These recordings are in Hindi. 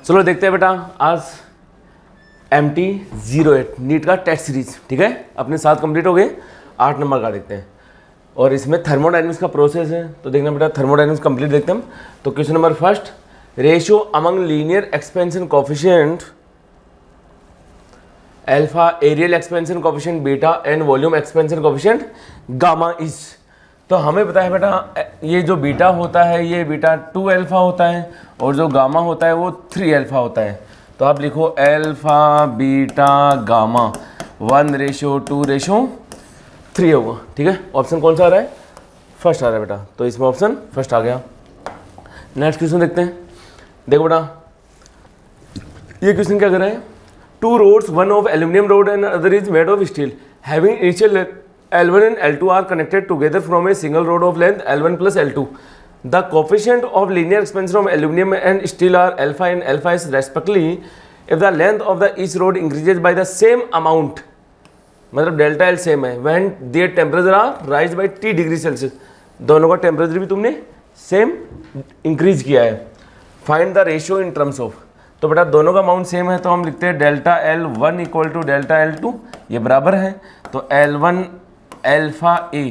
चलो देखते हैं बेटा आज MT08 नीट का टेस्ट सीरीज, ठीक है, अपने 7 कंप्लीट हो गए। 8 नंबर का देखते हैं और इसमें थर्मोडायनेमिक्स का प्रोसेस है, तो देखना बेटा थर्मोडायनेमिक्स कंप्लीट देखते हैं हम। तो question number first, ratio among linear expansion coefficient alpha, areal expansion coefficient beta and volume expansion coefficient gamma is. तो हमें पता है बेटा ये जो बीटा होता है ये बीटा 2 अल्फा होता है और जो गामा होता है वो 3 अल्फा होता है। तो आप लिखो अल्फा बीटा गामा 1:2:3 होगा, ठीक है। ऑप्शन कौन सा आ रहा है? फर्स्ट आ रहा है बेटा, तो इसमें ऑप्शन फर्स्ट आ गया। नेक्स्ट क्वेश्चन देखते हैं। देखो बेटा ये क्वेश्चन क्या कर रहा है, 2 rods, one of aluminum rod and other is made of steel, having each L1 and L2 are connected together from a single rod of length L1 plus L2. The coefficient of linear expansion of aluminum and steel are alpha and alpha s respectively if the length of the each rod increases by the same amount, मतलब डेल्टा एल सेम है, when their temperature are rise by T degree Celsius, दोनों का टेम्परेचर भी तुमने सेम इंक्रीज किया है। Find the ratio in terms of, तो बेटा दोनों का अमाउंट सेम है तो हम लिखते हैं delta L1 equal to delta L2, ये बराबर है। तो L1 alpha A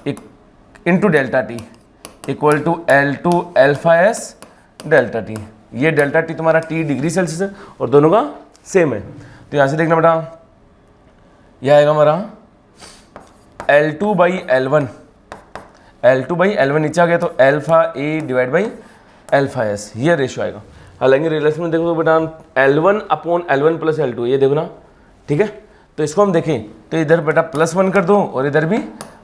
into delta T equal to L2 alpha S delta T. ये डेल्टा टी तुम्हारा T डिग्री सेल्सियस है और दोनों का सेम है। तो यहाँ से देखना बेटा यह आएगा हमारा L2 by L1, L2 by L1 नीचे आ गया तो alpha A divide by alpha S, ये रेशियो आएगा। हालांकि रिलेशन में देखो तो बेटा L1 upon L1 plus L2, ये देखो ना, ठीक है। तो इसको हम देखें तो इधर बेटा +1 कर दो और इधर भी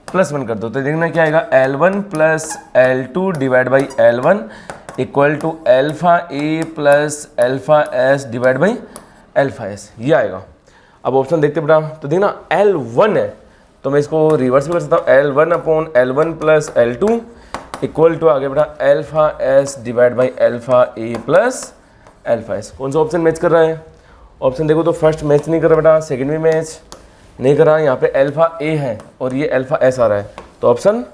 +1 कर दो, तो देखना क्या आएगा L1 plus L2 divide by L1 equal to alpha A plus alpha S divide by alpha S, ये आएगा। अब ऑप्शन देखते बेटा, तो देखना L1 है तो मैं इसको रिवर्स भी कर सकता हूँ, L1 upon L1 plus L2 equal to आगे बेटा alpha S divide by alpha A plus alpha S. कौन सा ऑप्शन मैच कर रहा है? ऑप्शन देखो तो फर्स्ट मैच नहीं कर रहा बेटा, सेकंड भी मैच नहीं कर रहा, यहाँ पे अल्फा ए है और ये अल्फा एस आ रहा है, तो ऑप्शन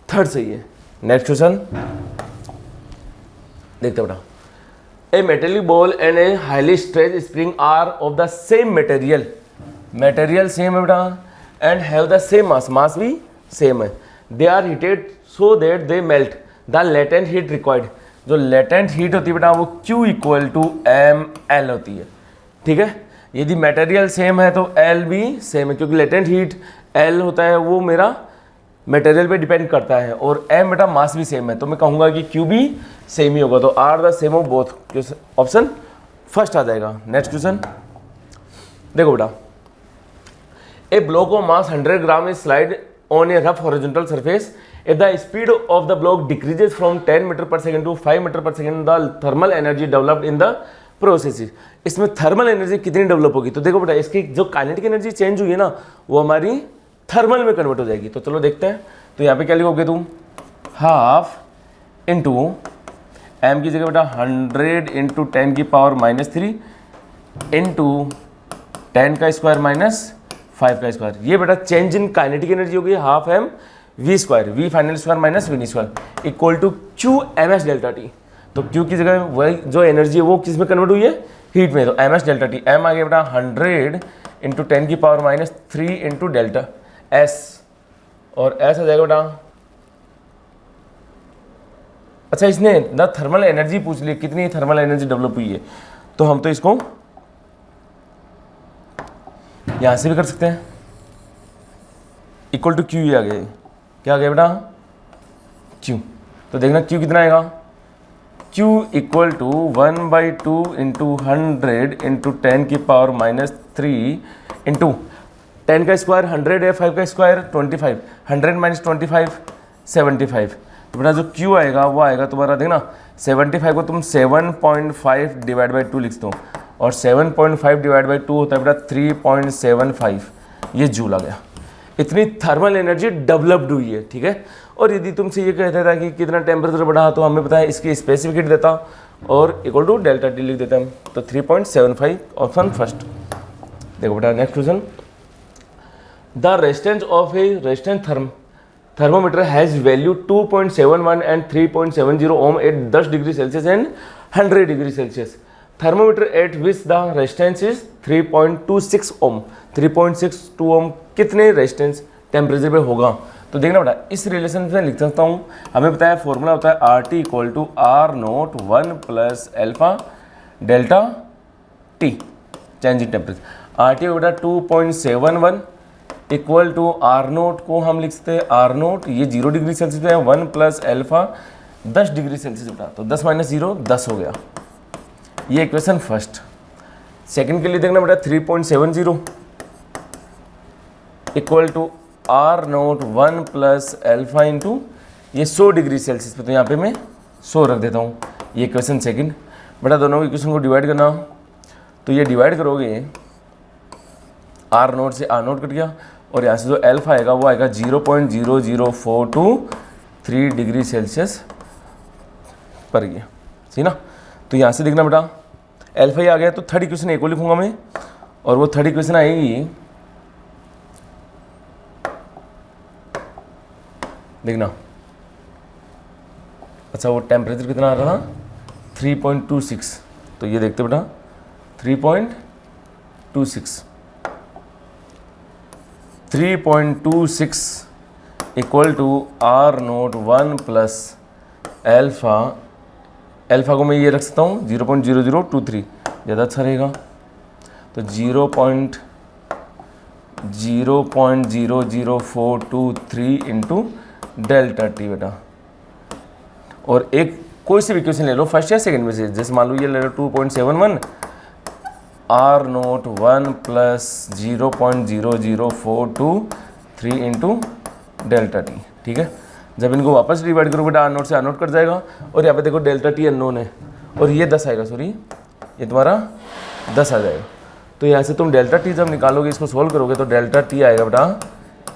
थर्ड सही है। नेक्स्ट क्वेश्चन देखते बेटा, a metallic ball and a highly stretch spring are of the same material, material same है बेटा and have the same mass, mass भी सेम है। They are heated so that they melt, the latent heat required, जो लेटेंट हीट होती है बेटा वो Q इक्वल टू ml होती है, ठीक है। यदि मटेरियल सेम है तो L भी सेम है, क्योंकि लेटेंट हीट L होता है वो मेरा मटेरियल पे डिपेंड करता है और m बेटा मास भी सेम है, तो मैं कहूँगा कि Q भी सेम ही होगा, तो are the same of both, option first आ जाएगा। नेक्स्ट क्वेश्चन देखो बेटा, a block of mass 100 gram is slide on a rough horizontal surface. If the speed of the block decreases from 10 metre per second to 5 metre per second, the thermal energy developed in the process. इसमें थर्मल एनर्जी कितनी डेवलप होगी? तो देखो बेटा इसकी जो काइनेटिक एनर्जी चेंज हुई है ना वो हमारी थर्मल में कन्वर्ट हो जाएगी। तो चलो देखते हैं, तो यहाँ पे क्या लिखोगे तुम, हाफ इंटू एम की जगह बेटा 100 इंटू 10 की पावर -3 इंटू 10 का स्क्वायर माइनस 5 का स्क्वायर, ये बेटा चेंज इन काइनेटिक एनर्जी होगी half M V square, V final square minus V square equal to Q ms delta T. तो Q की जगह वही जो एनर्जी है वो किस में कन्वर्ट हुई है? हीट में, तो ms डेल्टा टी, m आ गया बेटा 100 इंटू 10 की पावर -3 इंटू डेल्टा s और s आ जाएगा बेटा, अच्छा इसने ना थर्मल एनर्जी पूछ ली कितनी थर्मल एनर्जी डेवलप हुई है, तो हम तो इसको यहाँ से भी कर सकते हैं, इक्वल टू Q आ गया, क्या आ गया बेटा Q। तो देखना Q कितना आएगा, Q equal to 1/2 into 100 into 10 की पावर -3 इंटू 10 का स्क्वायर 100 है, 5 का स्क्वायर 25, 100 माइनस 25 75। तो बेटा जो Q आएगा वो आएगा तुम्हारा, देखना 75 को तुम 7.5 डिवाइड बाई 2 लिख दो और 7.5 डिवाइड बाई 2 होता है बेटा 3.75, ये जूल आ गया। इतनी थर्मल एनर्जी डेवलप्ड हुई है, ठीक है। और यदि तुमसे ये कहता था कि कितना टेम्परेचर बढ़ा तो हमें पता है इसकी स्पेसिफिक हीट देता और इक्वल टू डेल्टा टी लिख देता हम, तो 3.75 ऑप्शन फर्स्ट। देखो बेटा next question, the resistance of A resistance thermometer has value 2.71 and 3.70 ohm at 10 degree Celsius and 100 degree Celsius. Thermometer eight which the resistance is 3.26 ओम। 3.62 ओम कितने रेजिस्टेंस टेम्परेचर पे होगा? तो देखना बेटा, इस रिलेशन से लिख सकता हूँ। हमें पता है फॉर्मूला होता है R T equal to R naught 1 plus alpha delta T, change in temperature. R T हो बेटा 2.71 इक्वल टू आर नोट को हम लिख सकते हैं आर नोट, ये 0 डिग्री सेल्सियस है, 1 प्लस एल्फा 10 डिग्री सेल्सियस बेटा, तो 10 माइनस 0 10 हो गया। ये इक्वेशन फर्स्ट। सेकंड के लिए देखना बेटा 3.70 equal to R naught 1 plus alpha into ये 100 डिग्री सेल्सियस पे, तो यहाँ पे मैं 100 रख देता हूँ। ये इक्वेशन सेकंड बेटा। दोनों इक्वेशन को डिवाइड करना, तो ये डिवाइड करोगे आर नोट से आर नोट कट गया, और यहाँ से जो एल्फा आएगा वो आएगा 0.00423 डिग्री सेल्सियस पर ये, ठीक ना। तो यहाँ से देखना बेटा एल्फा ही आ गया, तो थर्ड इक्वेशन एक को लिखूंगा मैं, और वो थर्ड इक्वेशन आएगी, देखना। अच्छा वो टेम्परेचर कितना आ रहा था 3.26, तो ये देखते बेटा 3.26 equal to R naught 1 plus alpha, alpha को मैं ये रख सकता हूँ 0.0023, ज़्यादा अच्छा रहेगा। तो 0.00423 इंटू डेल्टा टी बेटा। और एक कोई सी भी इक्वेशन ले लो फर्स्ट या सेकंड में से, जैसे मान लो ये ले लो 2.71 R naught 1 plus 0.00423 into delta T, ठीक है। जब इनको वापस डिवाइड करो बेटा आर नोट से आर नोट कट जाएगा, और यहाँ पे देखो डेल्टा टी अननोन है, और ये 10 आएगा, सॉरी ये तुम्हारा 10 आ जाएगा। तो यहाँ से तुम डेल्टा टी जब निकालोगे, इसको सोल्व करोगे, तो डेल्टा टी आएगा बेटा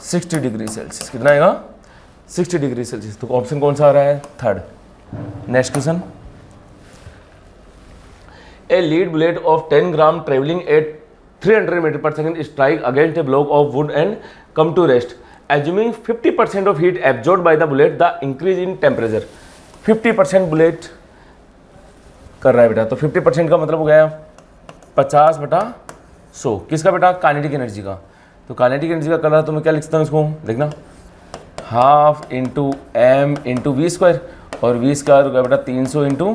60 डिग्री सेल्सियस। कितना आएगा 60 डिग्री सेल्सियस। तो ऑप्शन कौन सा आ रहा है third. Next question, a lead bullet of 10 gram travelling at 300 metre per second strike against a block of wood and come to rest, assuming 50% of heat absorb by the bullet, the increase in temperature. 50% bullet कर रहा है बेटा, तो 50% का मतलब हो गया 50/100 किसका बेटा, काइनेटिक एनर्जी का। तो काइनेटिक एनर्जी का कर रहा है, तो मैं क्या लिख सकता हूँ इसको, देखना half into M into V square, और वी स्क्वायर हो गया बेटा 300 इंटू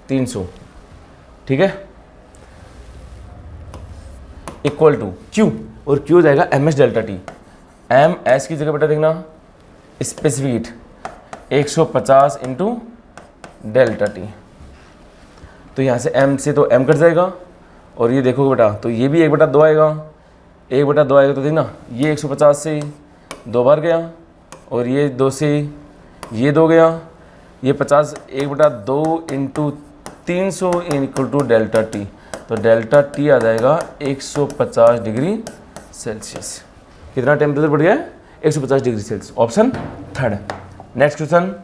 300, ठीक है, इक्वल टू क्यू, और क्यू जाएगा M S delta T. M S की जगह बेटा देखना specific heat 150 into delta T. तो यहाँ से एम से तो एम कट जाएगा, और ये देखोगे बेटा तो ये भी 1/2 आएगा, 1/2 आएगा, तो देखना ये 150 से 2 बार गया, और ये 2 से ये 2 गया, ये 50 1/2 into 300 equal to delta T. तो डेल्टा टी आ जाएगा 150 डिग्री सेल्सियस। कितना टेम्परेचर बढ़ गया है 150 degree Celsius, option third. Next question,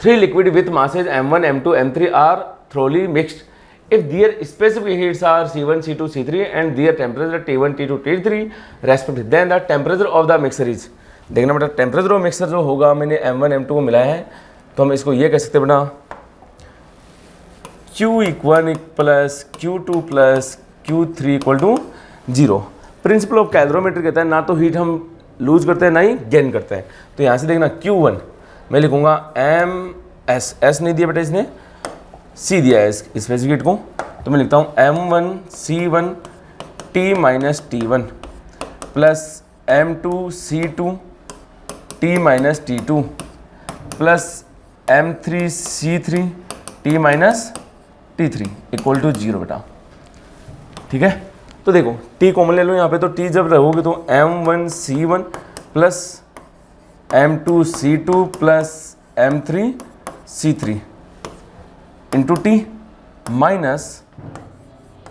3 liquid with masses m1 m2 m3 are thoroughly mixed if their specific heats are c1 c2 c3 and their temperature t1 t2 t3 respectively, then the temperature of the mixer is। देखना बेटा टेम्परेचर ऑफ मिक्सर जो होगा, मैंने m1 m2 को मिलाया है, तो हम इसको ये कह सकते हैं बेटा Q1 plus Q2 plus Q3 equal to 0। Principle of calorimeter कहता है ना तो हीट हम लूज करते हैं ना ही गेन करते हैं। तो यहाँ से देखना Q1 मैं लिखूंगा एम एस, एस नहीं दिया बेटा इसने, सी दिया है स्पेसिफिक हीट को, तो मैं लिखता हूँ M1 C1 T minus T1 plus M2 C2 T minus T2 plus M3 C3 T minus T3 equal to 0 बेटा, ठीक है। तो देखो T कॉमन ले लो यहाँ पे, तो T जब रहोगे तो M1 C1 plus M2 C2 plus M3 C3 into T minus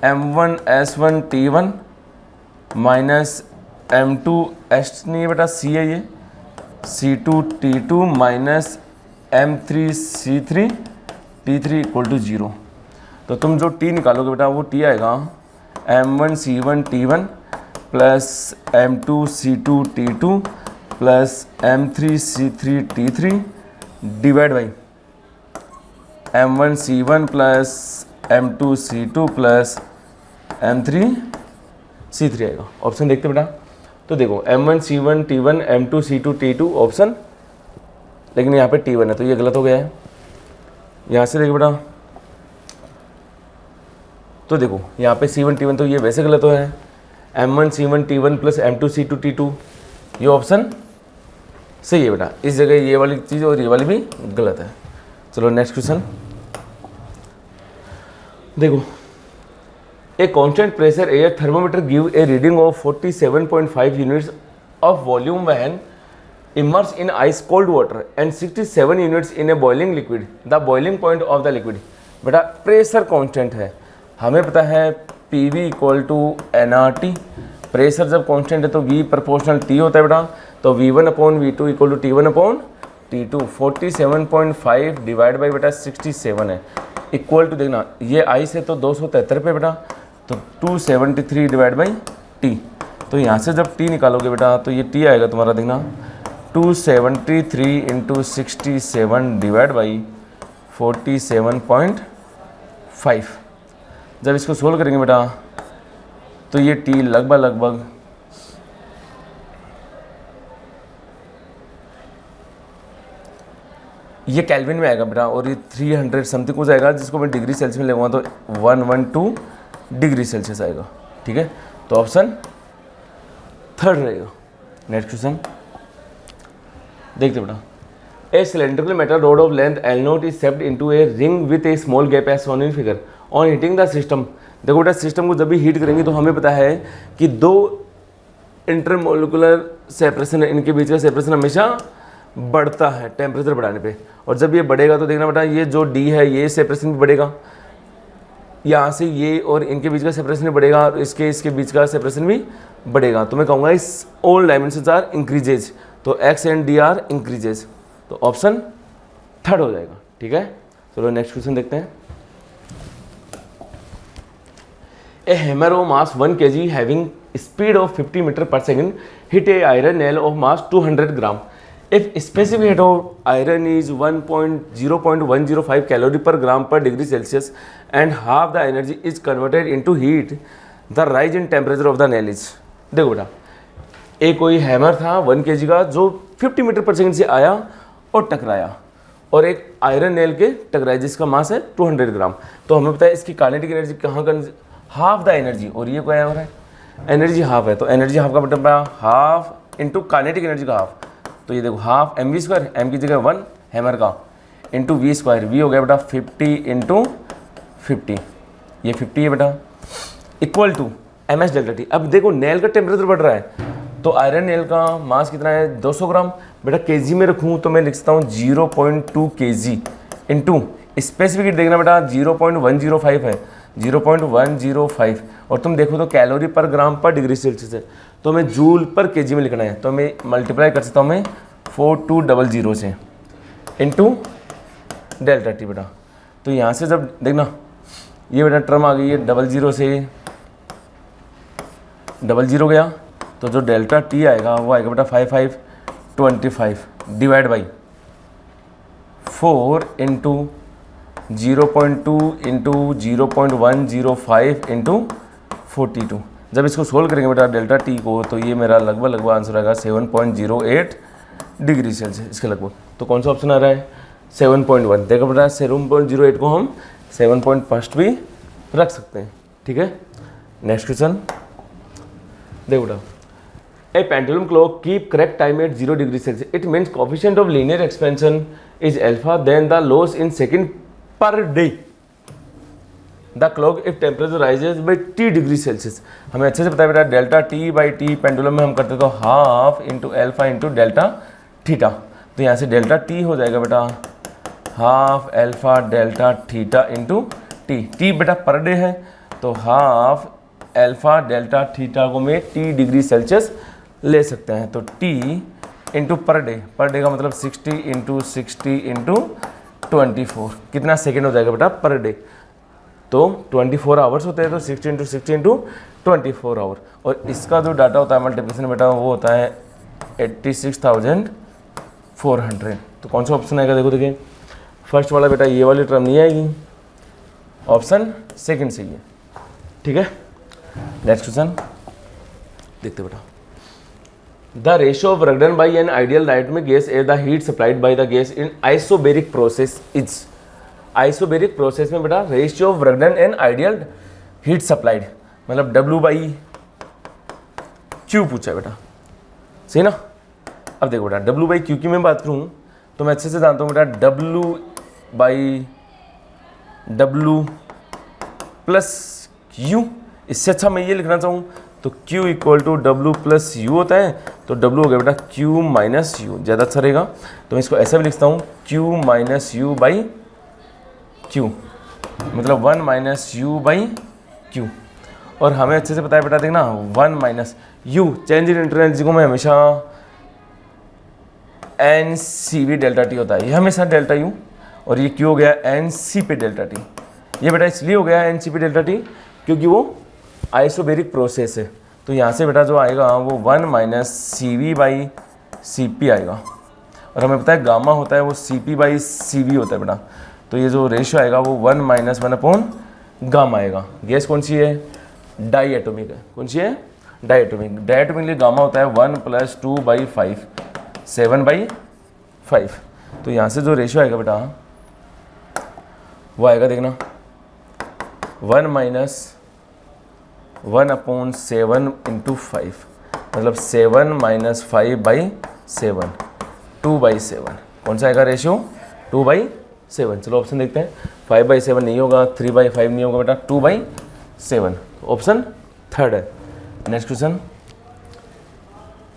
M1 S1 T1 minus M2 S नहीं है बेटा C है ये, C2 T2 minus M3 C3 T3 equal to 0। तो तुम जो T निकालोगे बेटा वो T आएगा M1 C1 T1 plus M2 C2 T2 plus M3 C3 T3 divide by M1C1 plus M2C2 plus M3C3 आएगा। ऑप्शन देखते बेटा, तो देखो M1C1 T1 M2C2 T2 option, लेकिन यहाँ पे T1 है तो ये गलत हो गया है। यहाँ से देखो बेटा, तो देखो यहाँ पे C1 T1 तो ये वैसे गलत हो है। M1C1 T1 plus M2C2 T2 ये ऑप्शन सही है बेटा। इस जगह ये वाली चीज़ और ये वाली भी गलत है। चलो नेक्स्ट क्वेश्चन देखो, a constant pressure air thermometer give a reading of 47.5 units of volume when immersed in ice cold water and 67 units in a boiling liquid. The boiling point of the liquid. बेटा प्रेशर कांस्टेंट है, हमें पता है PV equal to nRT। Pressure जब कांस्टेंट है तो V प्रोपोर्शनल T होता है बेटा, तो V1 upon V2 equal to T1 upon T2। 47.5 divide by बेटा 67 है इक्वल टू, देखना ये I से तो 273 पे बेटा, तो 273 डिवाइड बाई T। तो यहाँ से जब T निकालोगे बेटा तो ये T आएगा तुम्हारा, देखना 273 इंटू 67 डिवाइड बाई 47.5। जब इसको सोल्व करेंगे बेटा तो ये T लगभग ये केल्विन में आएगा बेटा, और ये 300 समथिंग हो जाएगा, जिसको मैं डिग्री सेल्सियस में लेगा तो 112 डिग्री सेल्सियस आएगा। ठीक है, तो ऑप्शन थर्ड रहेगा। नेक्स्ट क्वेश्चन देखते बेटा, a cylindrical metal rod of length L naught is shaped into a ring with a small gap as shown in figure on heating the system. देखो बेटा सिस्टम को जब भी हीट करेंगे तो हमें पता है कि दो इंटरमोलिकुलर सेपरेशन है, इनके बीच का सेपरेशन हमेशा बढ़ता है टेम्परेचर बढ़ाने पे, और जब ये बढ़ेगा तो देखना बेटा ये जो D है ये सेपरेशन भी बढ़ेगा, यहाँ से ये और इनके बीच का सेपरेशन भी बढ़ेगा, और इसके बीच का सेपरेशन भी बढ़ेगा। तो मैं कहूँगा इस ऑल डायमेंशंस आर इंक्रीजेज, तो X and D are increases, तो ऑप्शन थर्ड हो जाएगा। ठीक है, चलो नेक्स्ट क्वेश्चन देखते हैं। A hammer of mass 1 kg having speed of 50 metre per second hit a iron nail of mass 200 gram. If specific heat of iron is 0.105 calorie per gram per degree Celsius and half the energy is converted into heat, the rise in temperature of the nail is. देखो बेटा एक कोई हैमर था 1 kg का जो 50 मीटर पर सेकेंड से आया और टकराया, और एक आयरन नेल के टकराया जिसका मास है 200 ग्राम। तो हमें पता है इसकी काइनेटिक एनर्जी कहाँ का, हाफ द एनर्जी, और ये क्या हो रहा है एनर्जी हाफ है, तो एनर्जी हाफ का मतलब हाफ इंटू काइनेटिक एनर्जी का हाफ, तो ये देखो हाफ mv², m की जगह 1 हैमर का इंटू v², v हो गया बेटा 50 इंटू 50, ये 50 है बेटा, equal to ms delta T. अब देखो नेल का टेम्परेचर बढ़ रहा है, तो आयरन नेल का मास कितना है 200 ग्राम बेटा, केजी में रखूँ तो मैं लिख सकता हूँ 0.2 kg इंटू स्पेसिफिक हीट देखना बेटा 0.105 है, 0.105, और तुम देखो तो calorie per gram per degree Celsius है, तो हमें जूल पर केजी में लिखना है, तो मैं मल्टीप्लाई कर सकता हूँ मैं 4200 से इंटू डेल्टा टी बेटा। तो यहाँ से जब देखना ये बेटा टर्म आ गई है 00 से 00 गया, तो जो डेल्टा टी आएगा वो आएगा बेटा 5525 divide by 4 into 0.2 into 0.105 into 42। जब इसको सोल्व करेंगे बेटा डेल्टा टी को, तो ये मेरा लगभग आंसर आएगा 7.08 डिग्री सेल्सियस इसके लगभग। तो कौन सा ऑप्शन आ रहा है 7.1। देखो बेटा 7.08 को हम 7.1 भी रख सकते हैं। ठीक है, नेक्स्ट क्वेश्चन देखो बेटा, a pendulum clock keep correct time at 0 degree Celsius, it means coefficient of linear expansion is alpha, then the loss in second per day the clock if temperature rises by t degree Celsius. हमें अच्छे से पता है बेटा delta t by T pendulum में हम करते तो half into alpha into delta theta, तो यहाँ से डेल्टा t हो जाएगा बेटा half alpha delta theta into T बेटा पर डे है, तो हाफ एल्फा डेल्टा थीटा को मैं t डिग्री सेल्सियस ले सकते हैं, तो t इंटू पर डे का मतलब 60 इंटू 60 इंटू 24 कितना सेकेंड हो जाएगा बेटा पर डे, तो 24 आवर्स होते हैं, तो 60 इंटू 60 इंटू 24 आवर, और इसका जो डाटा होता है मल्टीप्लिकेशन बेटा वो होता है 86,400। तो कौन सा ऑप्शन आएगा देखो देखिए फर्स्ट वाला बेटा ये वाली टर्म नहीं आएगी, ऑप्शन सेकंड सही है। ठीक है, नेक्स्ट क्वेश्चन देखते बेटा। द रेशियो ऑफ रेडन by an ideal diatomic gas as the heat supplied by the gas in isobaric process is. Isobaric process में बेटा रेशियो ऑफ रेडन एंड आइडियल हीट सप्लाइड मतलब W बाई Q पूछा है बेटा, सही ना। अब देखो बेटा W बाई Q की मैं बात करूँ तो मैं अच्छे से जानता हूँ बेटा W by W plus U, इससे अच्छा मैं ये लिखना चाहूँ तो Q equal to W plus U होता है, तो W हो गया बेटा Q माइनस U, ज़्यादा अच्छा रहेगा। तो मैं इसको ऐसा भी लिखता हूँ Q minus U by Q, मतलब 1 माइनस U बाई Q। और हमें अच्छे से पता है बेटा देखना 1 minus U, change in internal energy को मैं हमेशा NCV डेल्टा T होता है, ये हमेशा डेल्टा U, और ये Q हो गया NC पे डेल्टा T। ये बेटा इसलिए हो गया NC पे डेल्टा T क्योंकि वो आइसोबेरिक प्रोसेस है। तो यहाँ से बेटा जो आएगा वो 1 माइनस CV बाई CP आएगा, और हमें पता है गामा होता है वो CP बाई CV होता है बेटा। तो ये जो रेशियो आएगा वो 1 माइनस 1 अपॉन गामा आएगा। गैस कौन सी है? डाई एटोमिक है। कौन सी है? Di atomic. डाई एटोमिक लिए गामा होता है 1 प्लस 2 बाई 5, 7 बाई 5। तो यहाँ से जो रेशियो आएगा बेटा वो आएगा देखना 1 माइनस 1 अपॉन 7 इंटू 5, मतलब 7 माइनस 5 बाई 7, 2 बाई 7। कौन सा आएगा रेशियो? 2 बाई 7। चलो ऑप्शन देखते हैं। 5 बाई 7 नहीं होगा, 3 बाई 5 नहीं होगा बेटा, 2 बाई 7। ऑप्शन थर्ड है। Next question,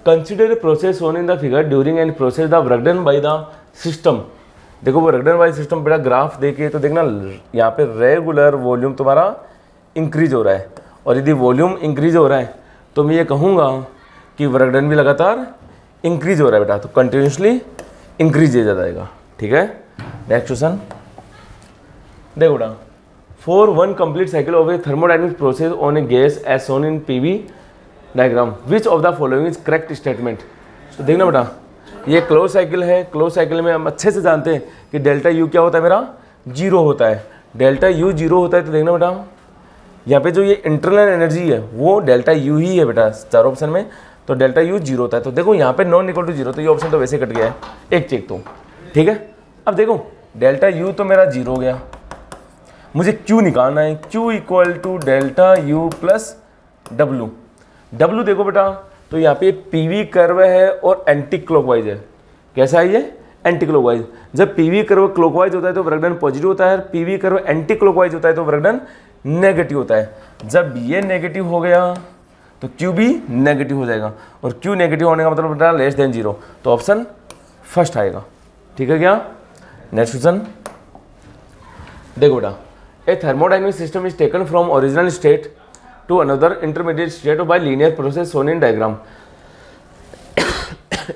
consider process shown in the figure during and process the breakdown bye the system. देखो वो ब्रेकडाउन बाय सिस्टम बेटा ग्राफ देखे तो देखना यहाँ पे रेगुलर वॉल्यूम तुम्हारा इंक्रीज हो रहा है, और यदि वॉल्यूम इंक्रीज हो रहा है तो मैं ये कहूँगा कि ब्रेकडाउन भी लगातार इंक्रीज हो रहा है बेटा, तो कंटिन्यूसली इंक्रीज किया जाएगा। ठीक है, नेक्स्ट क्वेश्चन देखो बेटा, for one complete cycle of a thermodynamic process on a gas as shown in PV diagram which of the following is correct statement. तो देखना बेटा ये क्लोज साइकिल है, क्लोज साइकिल में हम अच्छे से जानते हैं कि डेल्टा U क्या होता है मेरा? 0 होता है। डेल्टा U 0 होता है तो देखना बेटा यहाँ पे जो ये इंटरनल एनर्जी है वो डेल्टा U ही है बेटा चार ऑप्शन में, तो डेल्टा U 0 होता है। तो देखो यहाँ पे नॉन इक्वल टू 0, तो ये ऑप्शन तो वैसे कट गया है, एक चेक तो। ठीक है, अब देखो डेल्टा U तो मेरा 0 हो गया, मुझे Q निकालना है। Q equal to delta U plus W। W देखो बेटा तो यहाँ पे PV कर्व है और एंटी क्लॉकवाइज है। कैसा है ये? Anti clockwise. जब PV कर्व क्लॉकवाइज होता है तो ब्रेकडाउन पॉजिटिव होता है, PV कर्व एंटी क्लॉकवाइज होता है तो ब्रेकडाउन नेगेटिव होता है। जब ये नेगेटिव हो गया तो Q भी नेगेटिव हो जाएगा, और Q नेगेटिव होने का मतलब बेटा लेस देन 0, तो ऑप्शन फर्स्ट आएगा। ठीक है क्या? नेक्स्ट क्वेश्चन देखो बेटा, a thermodynamic system is taken from original state to another intermediate state by linear process shown in diagram.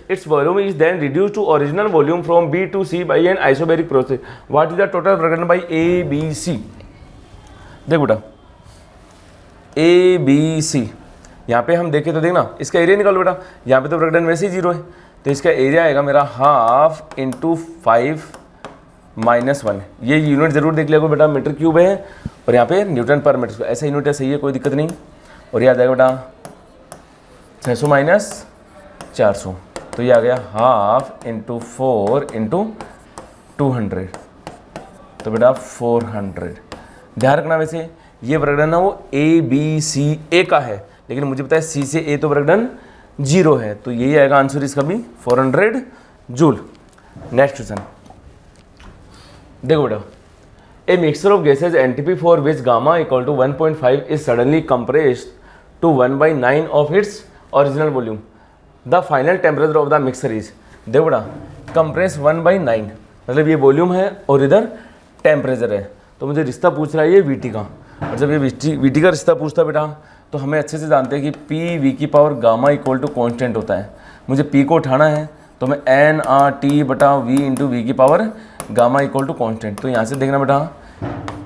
Its volume is then reduced to original volume from B to C by an isobaric process. What is the total breakdown by A, B, C? देख बेटा A, B, C, यहाँ पे हम देखें तो देखना इसका एरिया निकालो बेटा। यहाँ पे तो ब्रेकडाउन वैसे ही 0 है, तो इसका एरिया आएगा मेरा हाफ इंटू 5 माइनस 1। ये यूनिट जरूर देख लिया बेटा, मीटर क्यूब है, और यहाँ पे न्यूटन पर मीटर, ऐसा यूनिट है, सही है, कोई दिक्कत नहीं। और ये आ जाएगा बेटा 600 माइनस 400, तो ये आ गया हाफ इंटू 4 इंटू 200, तो बेटा 400। ध्यान रखना वैसे ये ब्रेकडाउन है वो ABCA का है, लेकिन मुझे पता है C से A तो ब्रेकडाउन 0 है, तो यही आएगा आंसर इसका भी 400 जूल। नेक्स्ट क्वेश्चन देखो बेटा, a mixture of gases NTP for which gamma equal to 1.5 is suddenly compressed to 1/9 of its original volume. The final temperature of the mixture is. देखो बेटा कंप्रेस 1/9 मतलब ये वॉल्यूम है और इधर टेम्परेचर है, तो मुझे रिश्ता पूछ रहा है ये VT का, और जब ये VT का रिश्ता पूछता है बेटा तो हमें अच्छे से जानते हैं कि PV की power gamma equal to constant होता है। मुझे P को उठाना है तो मैं nRT/V इंटू V की power gamma equal to constant. तो यहाँ से देखना बेटा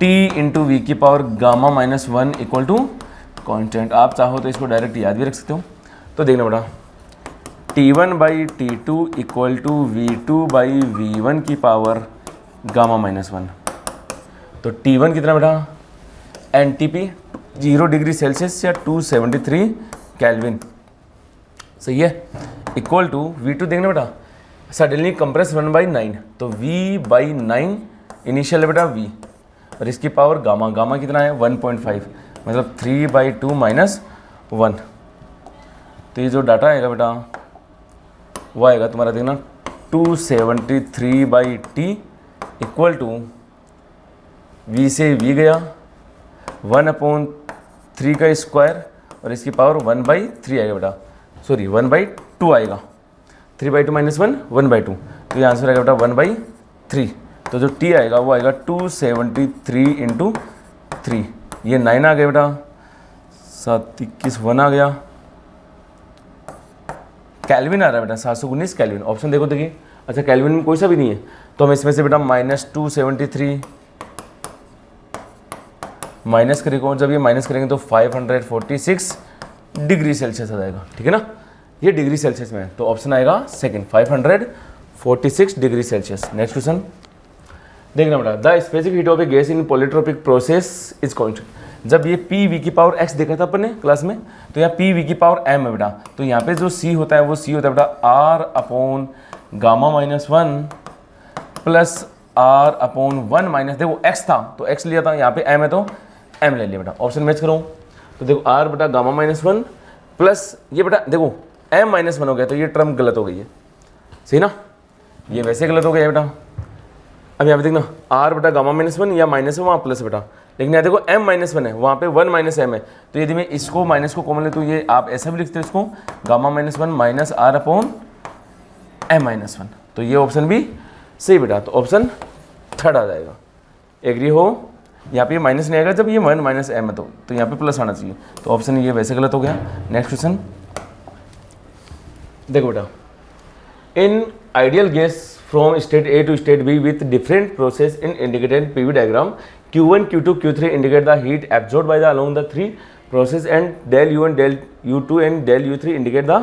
T इंटू V की power gamma -1 equal to constant. आप चाहो तो इसको डायरेक्ट याद भी रख सकते हो। तो देखना बेटा T1/T2 इक्वल टू V2/V1 की पावर गामा -1। तो T1 कितना बेटा, NTP 0 डिग्री सेल्सियस या 273 केल्विन, सही है, इक्वल टू V2 देखना बेटा, सडनली कंप्रेस 1/9, तो V/9 इनिशियल है बेटा V, और इसकी पावर गामा, गामा कितना है 1.5, मतलब 3/2 - 1। तो ये जो डाटा आएगा बेटा वो आएगा तुम्हारा देखना 273/T इक्वल टू V से V गया 1/3 का स्क्वायर, और इसकी पावर 1/3 आएगा बेटा, सॉरी 1/2 आएगा, 3/2 - 1 1/2, तो ये आंसर आएगा बेटा 1/3। तो जो T आएगा वो आएगा 273 × 3, ये 9 आ गया बेटा, 7 21 1 आ गया, केल्विन आ रहा है बेटा 719 केल्विन। ऑप्शन देखो, देखिए, अच्छा केल्विन में कोई सा भी नहीं है, तो हम इसमें से बेटा -273 माइनस करेंगे, और जब ये माइनस करेंगे तो 546 डिग्री सेल्सियस आ जाएगा, ठीक है ना, ये डिग्री सेल्सियस में है, तो ऑप्शन आएगा second 546 degree Celsius. Next question देखना बेटा, the specific heat of a gas in polytropic process is constant. जब ये PV की पावर x देखा था अपन ने क्लास में, तो यहाँ PV की पावर m है बेटा, तो यहाँ पे जो C होता है वो C होता है बेटा R/γ-1 प्लस R/1 देखो x था तो x लिया था, यहाँ पे m है तो m ले लिया बेटा। ऑप्शन मैच करो तो देखो R/γ-1 प्लस ये बेटा देखो m-1 हो गया, तो ये टर्म गलत हो गई है, सही ना, ये वैसे गलत हो गया बेटा। अब यहाँ पे देखना R/γ-1 या माइनस है वहाँ प्लस बेटा, लेकिन यहाँ देखो m-1 है, वहाँ पे 1 - m है, तो यदि मैं इसको माइनस को कॉमन ले तो ये आप ऐसा भी लिखते हो इसको γ-1 माइनस R/m-1, तो ये ऑप्शन भी सही बेटा। तो ऑप्शन थर्ड आ जाएगा, एग्री हो। यहाँ पे ये माइनस नहीं आएगा जब ये 1 - m है, तो यहाँ पे प्लस आना चाहिए, तो ऑप्शन ये वैसे गलत हो गया। नेक्स्ट क्वेश्चन देखो बेटा, इन ideal gas from state A to state B with different process in indicated PV diagram, Q1, Q2, Q3 indicate the heat absorbed by the along the three process, and del U1, del U2 and del U3 indicate the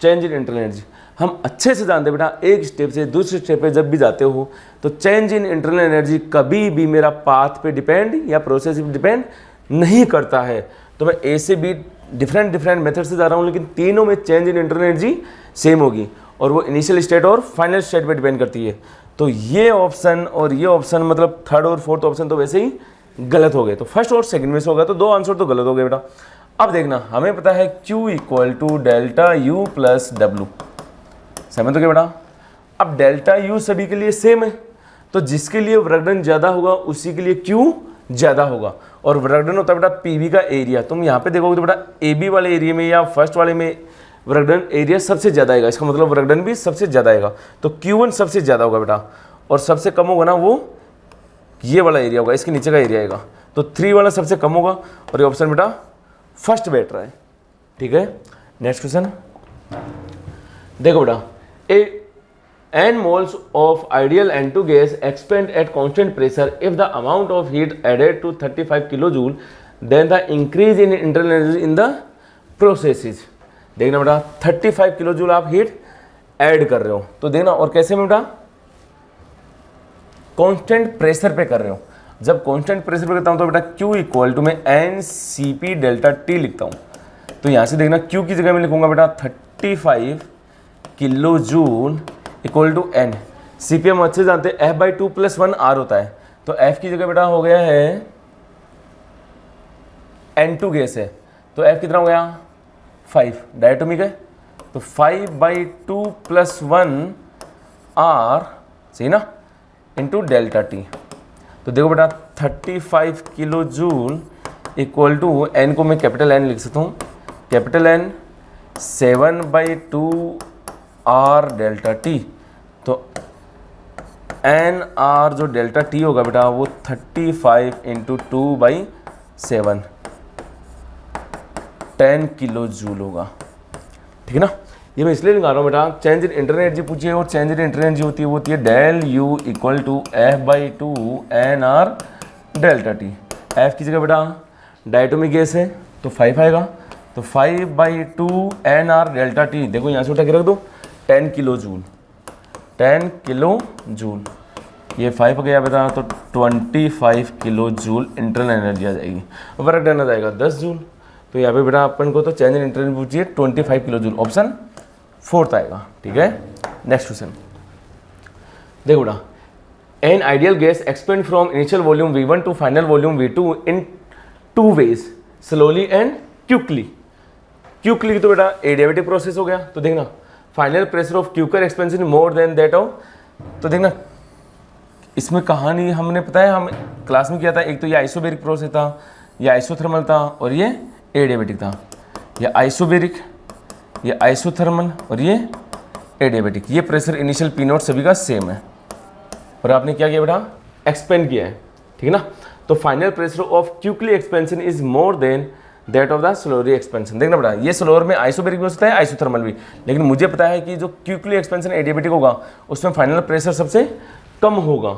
change in internal energy। हम अच्छे से जानते हैं बेटा, एक स्टेप से दूसरे स्टेप पे जब भी जाते हो तो चेंज इन इंटरनल एनर्जी कभी भी मेरा पाथ पे डिपेंड या प्रोसेस पे डिपेंड नहीं करता है। तो मैं A से B डिफरेंट मेथड से जा रहा हूँ, लेकिन तीनों में change in internal energy same होगी, और वो इनिशियल स्टेट और फाइनल स्टेट पे डिपेंड करती है। तो ये ऑप्शन और ये ऑप्शन मतलब थर्ड और फोर्थ ऑप्शन तो वैसे ही गलत हो गए, तो फर्स्ट और सेकंड में से होगा, तो दो आंसर तो गलत हो गए बेटा। अब देखना, हमें पता है Q = ΔU + W, समझ तो क्या बेटा। अब ΔU सभी के लिए सेम है, तो जिसके लिए वर्कडन ज़्यादा होगा उसी के लिए Q ज़्यादा होगा, और वर्कडन होता है बेटा PV का एरिया। तुम यहाँ पे देखोगे तो बेटा AB वाले एरिया में या फर्स्ट वाले में वर्कडन एरिया सबसे ज़्यादा आएगा, इसका मतलब वर्कडन भी सबसे ज़्यादा आएगा, तो Q1 सबसे ज़्यादा होगा बेटा, और सबसे कम होगा ना वो ये वाला एरिया होगा, इसके नीचे का एरिया आएगा, तो 3 वाला सबसे कम होगा, और ये ऑप्शन बेटा फर्स्ट बैठ रहा है, ठीक है। नेक्स्ट क्वेश्चन देखो बेटा, n moles of ideal N2 gas expand at constant pressure if the amount of heat added to 35 kilojoule, then the increase in internal energy in the process is। देखना बेटा 35 किलो जूल आप हीट ऐड कर रहे हो, तो देखना, और कैसे में बेटा कांस्टेंट प्रेशर पे कर रहे हो। जब कांस्टेंट प्रेशर पे करता हूं तो बेटा Q = मैं NCP ΔT लिखता हूं, तो यहां से देखना Q की जगह में लिखूंगा बेटा 35 किलो जूल = N। CP हम अच्छे जानते हैं F/2 + 1 R होता है, तो F की जगह बेटा हो गया है N2 गैस है, तो F कितना हो गया 5 डायटोमिक है, तो 5/2 + 1 R, सही ना, इंटू ΔT। तो देखो बेटा 35 किलो जूल = N को मैं कैपिटल N लिख सकता हूँ, कैपिटल N 7/2 R ΔT, तो NR जो ΔT होगा बेटा वो 35 × 2/7 10 किलो जूल होगा, ठीक है ना। ये मैं इसलिए निकाल रहा हूँ बेटा, चेंज इन इंटरनल एनर्जी पूछिए, और चेंज इन इंटरनल एनर्जी होती है वो होती है del U = F/2 NR ΔT। F की जगह बेटा डायटोमिक गैस है तो 5 आएगा, तो 5/2 NR ΔT, देखो यहाँ से उठा के रख दो 10 किलो जूल, 10 किलो जूल, ये 5 हो गया बेटा, तो 25 किलो जूल इंटरनल एनर्जी आ जाएगी। वर्क डन आ जाएगा 10 जूल। तो यहाँ पे बेटा अपन को तो चेंज इन इंटरनल पूछिए 25 किलो जूल, ऑप्शन 4 आएगा। ठीक है, नेक्स्ट क्वेश्चन देखो बेटा, an ideal gas expand from initial volume V1 to final volume V2 in 2 ways, slowly and quickly. Quickly तो बेटा एडियाबेटिक प्रोसेस हो गया। तो देखना final pressure of quicker expansion more than that of, तो देखना इसमें कहानी हमने पता है हम क्लास में किया था, एक तो ये आइसोबेरिक प्रोसेस था, ये आइसोथर्मल था और ये एडियाबेटिक था। ये आइसोबेरिक, ये आइसोथर्मल और ये एडियाबेटिक। ये प्रेशर इनिशियल पी नॉट सभी का सेम है और आपने क्या किया बेटा, एक्सपेंड किया है। ठीक है ना। तो final pressure of quickly expansion is more than that of the slowly expansion. देखना बेटा, ये स्लोअर में आइसोबेरिक भी हो सकता है, आइसोथर्मल भी, लेकिन मुझे पता है कि जो क्विकली एक्सपेंशन एडियाबेटिक होगा उसमें फाइनल प्रेशर सबसे कम होगा।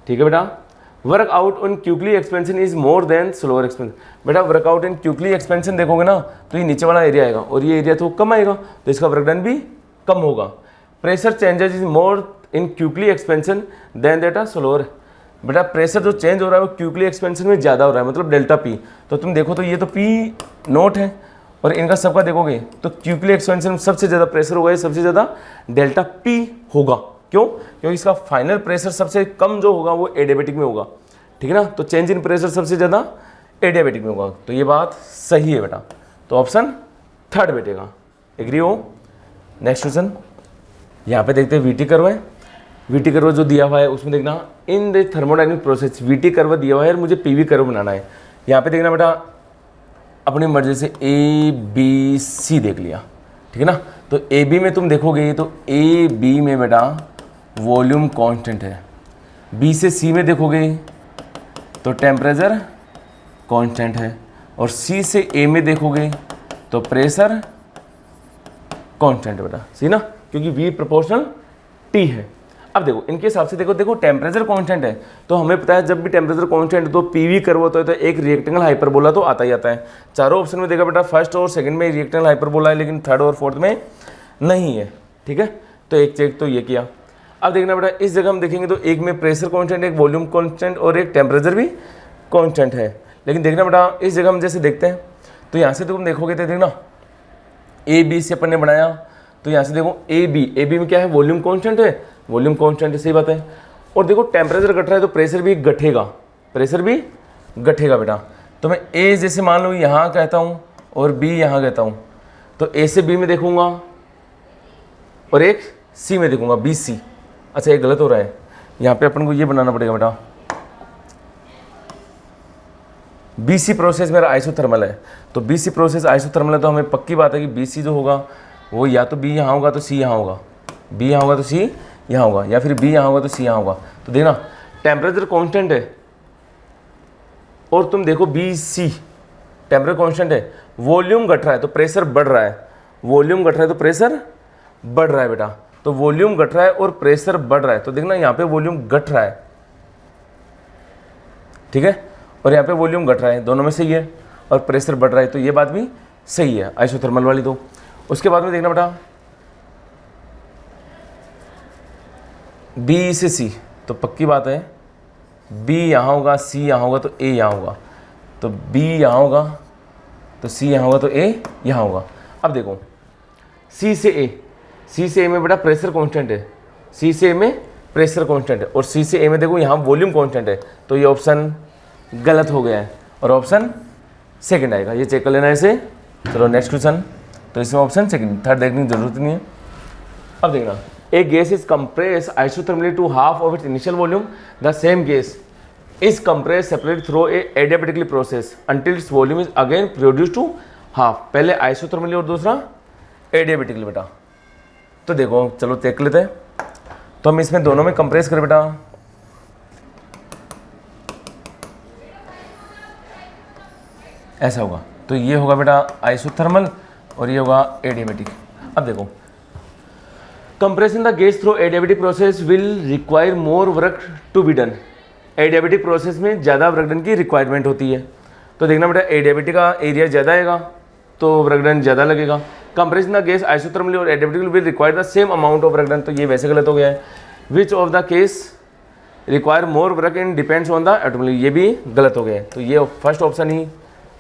ठीक है बेटा। Workout on quickly expansion is more than slower expansion. बेटा वर्कआउट इन क्विकली एक्सपेंशन देखोगे ना तो ये नीचे वाला एरिया आएगा और ये एरिया तो कम आएगा, तो इसका वर्क डन भी कम होगा। Pressure changes is more in quickly expansion than that are slower. बेटा प्रेशर जो चेंज हो रहा है वो क्विकली एक्सपेंशन में ज़्यादा हो रहा है, मतलब डेल्टा पी। तो तुम देखो तो ये तो पी नोट है और इनका सबका देखोगे तो क्विकली एक्सपेंशन में सबसे ज़्यादा प्रेशर होगा, सबसे ज़्यादा डेल्टा पी होगा। क्यों? क्योंकि इसका फाइनल प्रेशर सबसे कम जो होगा वो एडियाबेटिक में होगा। ठीक है ना। तो चेंज इन प्रेशर सबसे ज़्यादा एडियाबेटिक में होगा। तो ये बात सही है बेटा, तो ऑप्शन 3 बैठेगा। एग्री हो? नेक्स्ट क्वेश्चन यहाँ पे देखते हैं, वीटी कर्व है। वीटी कर्व जो दिया हुआ है उसमें देखना in the thermodynamic process VT curve दिया हुआ है और मुझे पीवी कर्व बनाना है। यहाँ पे देखना बेटा अपनी मर्जी से ए बी सी देख लिया। ठीक है ना। तो ए बी में तुम देखोगे तो ए बी में बेटा वॉल्यूम कांस्टेंट है, बी से सी में देखोगे तो टेम्परेचर कांस्टेंट है और सी से ए में देखोगे तो प्रेशर कांस्टेंट है बेटा। सी ना, क्योंकि वी प्रोपोर्शनल टी है। अब देखो इनके हिसाब से देखो टेम्परेचर कांस्टेंट है तो हमें पता है जब भी टेम्परेचर कांस्टेंट तो पीवी कर्व होता है तो एक रिएक्टेंगल हाइपरबोला तो आता ही आता है। चारों ऑप्शन में देखा बेटा फर्स्ट और सेकंड में रिएक्टेंगल हाइपरबोला है, लेकिन थर्ड और फोर्थ में नहीं है। ठीक है, तो एक चेक तो ये किया। अब देखना बेटा इस जगह हम देखेंगे तो एक में प्रेशर कांस्टेंट, एक वॉल्यूम कांस्टेंट और एक टेम्परेचर भी कांस्टेंट है। लेकिन देखना बेटा इस जगह हम जैसे देखते हैं तो यहाँ से तुम देखोगे तो देखना ए बी से अपन ने बनाया तो यहाँ से देखो ए बी में क्या है, वॉल्यूम कांस्टेंट है, वॉल्यूम कांस्टेंट है, सही बात है। और देखो टेम्परेचर घट रहा है तो प्रेशर भी घटेगा, प्रेशर भी घटेगा बेटा। तो मैं ए जैसे मान लो यहाँ कहता हूँ और बी यहाँ कहता हूँ, तो ए से बी में देखूंगा और एक सी में देखूंगा, बी सी। अच्छा ये गलत हो रहा है, यहाँ पे अपन को ये बनाना पड़ेगा बेटा, बी सी प्रोसेस मेरा आइसोथर्मल है। तो बी सी प्रोसेस आइसोथर्मल है तो हमें पक्की बात है कि बी सी जो होगा वो या तो बी यहाँ होगा तो सी यहाँ होगा, बी यहाँ होगा तो सी यहाँ होगा, या फिर बी यहाँ होगा तो सी यहाँ होगा। तो देखना टेम्परेचर कांस्टेंट है और तुम देखो बी सी टेम्परेचर कांस्टेंट है, वॉल्यूम घट रहा है तो प्रेशर बढ़ रहा है, वॉल्यूम घट रहा है तो प्रेशर बढ़ रहा है बेटा। तो वॉल्यूम घट रहा है और प्रेशर बढ़ रहा है तो देखना यहाँ पे वॉल्यूम घट रहा है, ठीक है, और यहाँ पे वॉल्यूम घट रहा है, दोनों में सही है, और प्रेशर बढ़ रहा है तो ये बात भी सही है आइसोथर्मल वाली। तो उसके बाद में देखना बेटा बी से सी, तो पक्की बात है बी यहाँ होगा, सी यहाँ होगा तो ए यहाँ होगा, तो बी यहाँ होगा तो सी यहाँ होगा तो ए यहाँ होगा। अब देखो सी से ए में बेटा प्रेशर कांस्टेंट है, सी से ए में प्रेशर कांस्टेंट है और सी से ए में देखो यहाँ वॉल्यूम कांस्टेंट है, तो ये ऑप्शन गलत हो गया है और ऑप्शन सेकंड आएगा। ये चेक कर लेना इसे। चलो नेक्स्ट क्वेश्चन, तो इसमें ऑप्शन सेकंड, थर्ड देखने की जरूरत नहीं है। अब देखना a gas is compressed isothermally to half of its initial volume. The same gas is compressed separately through a adiabatically process until its volume is again reduced to half. पहले isothermally और दूसरा adiabatically बेटा। तो देखो चलो देख लेते हैं, तो हम इसमें दोनों में कंप्रेस करें बेटा, ऐसा होगा। तो ये होगा बेटा आइसोथर्मल और ये होगा एडियाबेटिक। अब देखो compressing the gas through adiabatic process will require more work to be done. Adiabatic process में ज़्यादा वर्क डन की रिक्वायरमेंट होती है। तो देखना बेटा एडियाबेटिक का एरिया ज़्यादा आएगा तो वर्क डन ज़्यादा लगेगा। कंप्रेसिंग द गैस आइसोथर्मली और adiabatic will require the same amount of work done, तो ये वैसे गलत हो गया है। विच of the case require more work in depends on the atom, ये भी गलत हो गया है। तो ये फर्स्ट ऑप्शन ही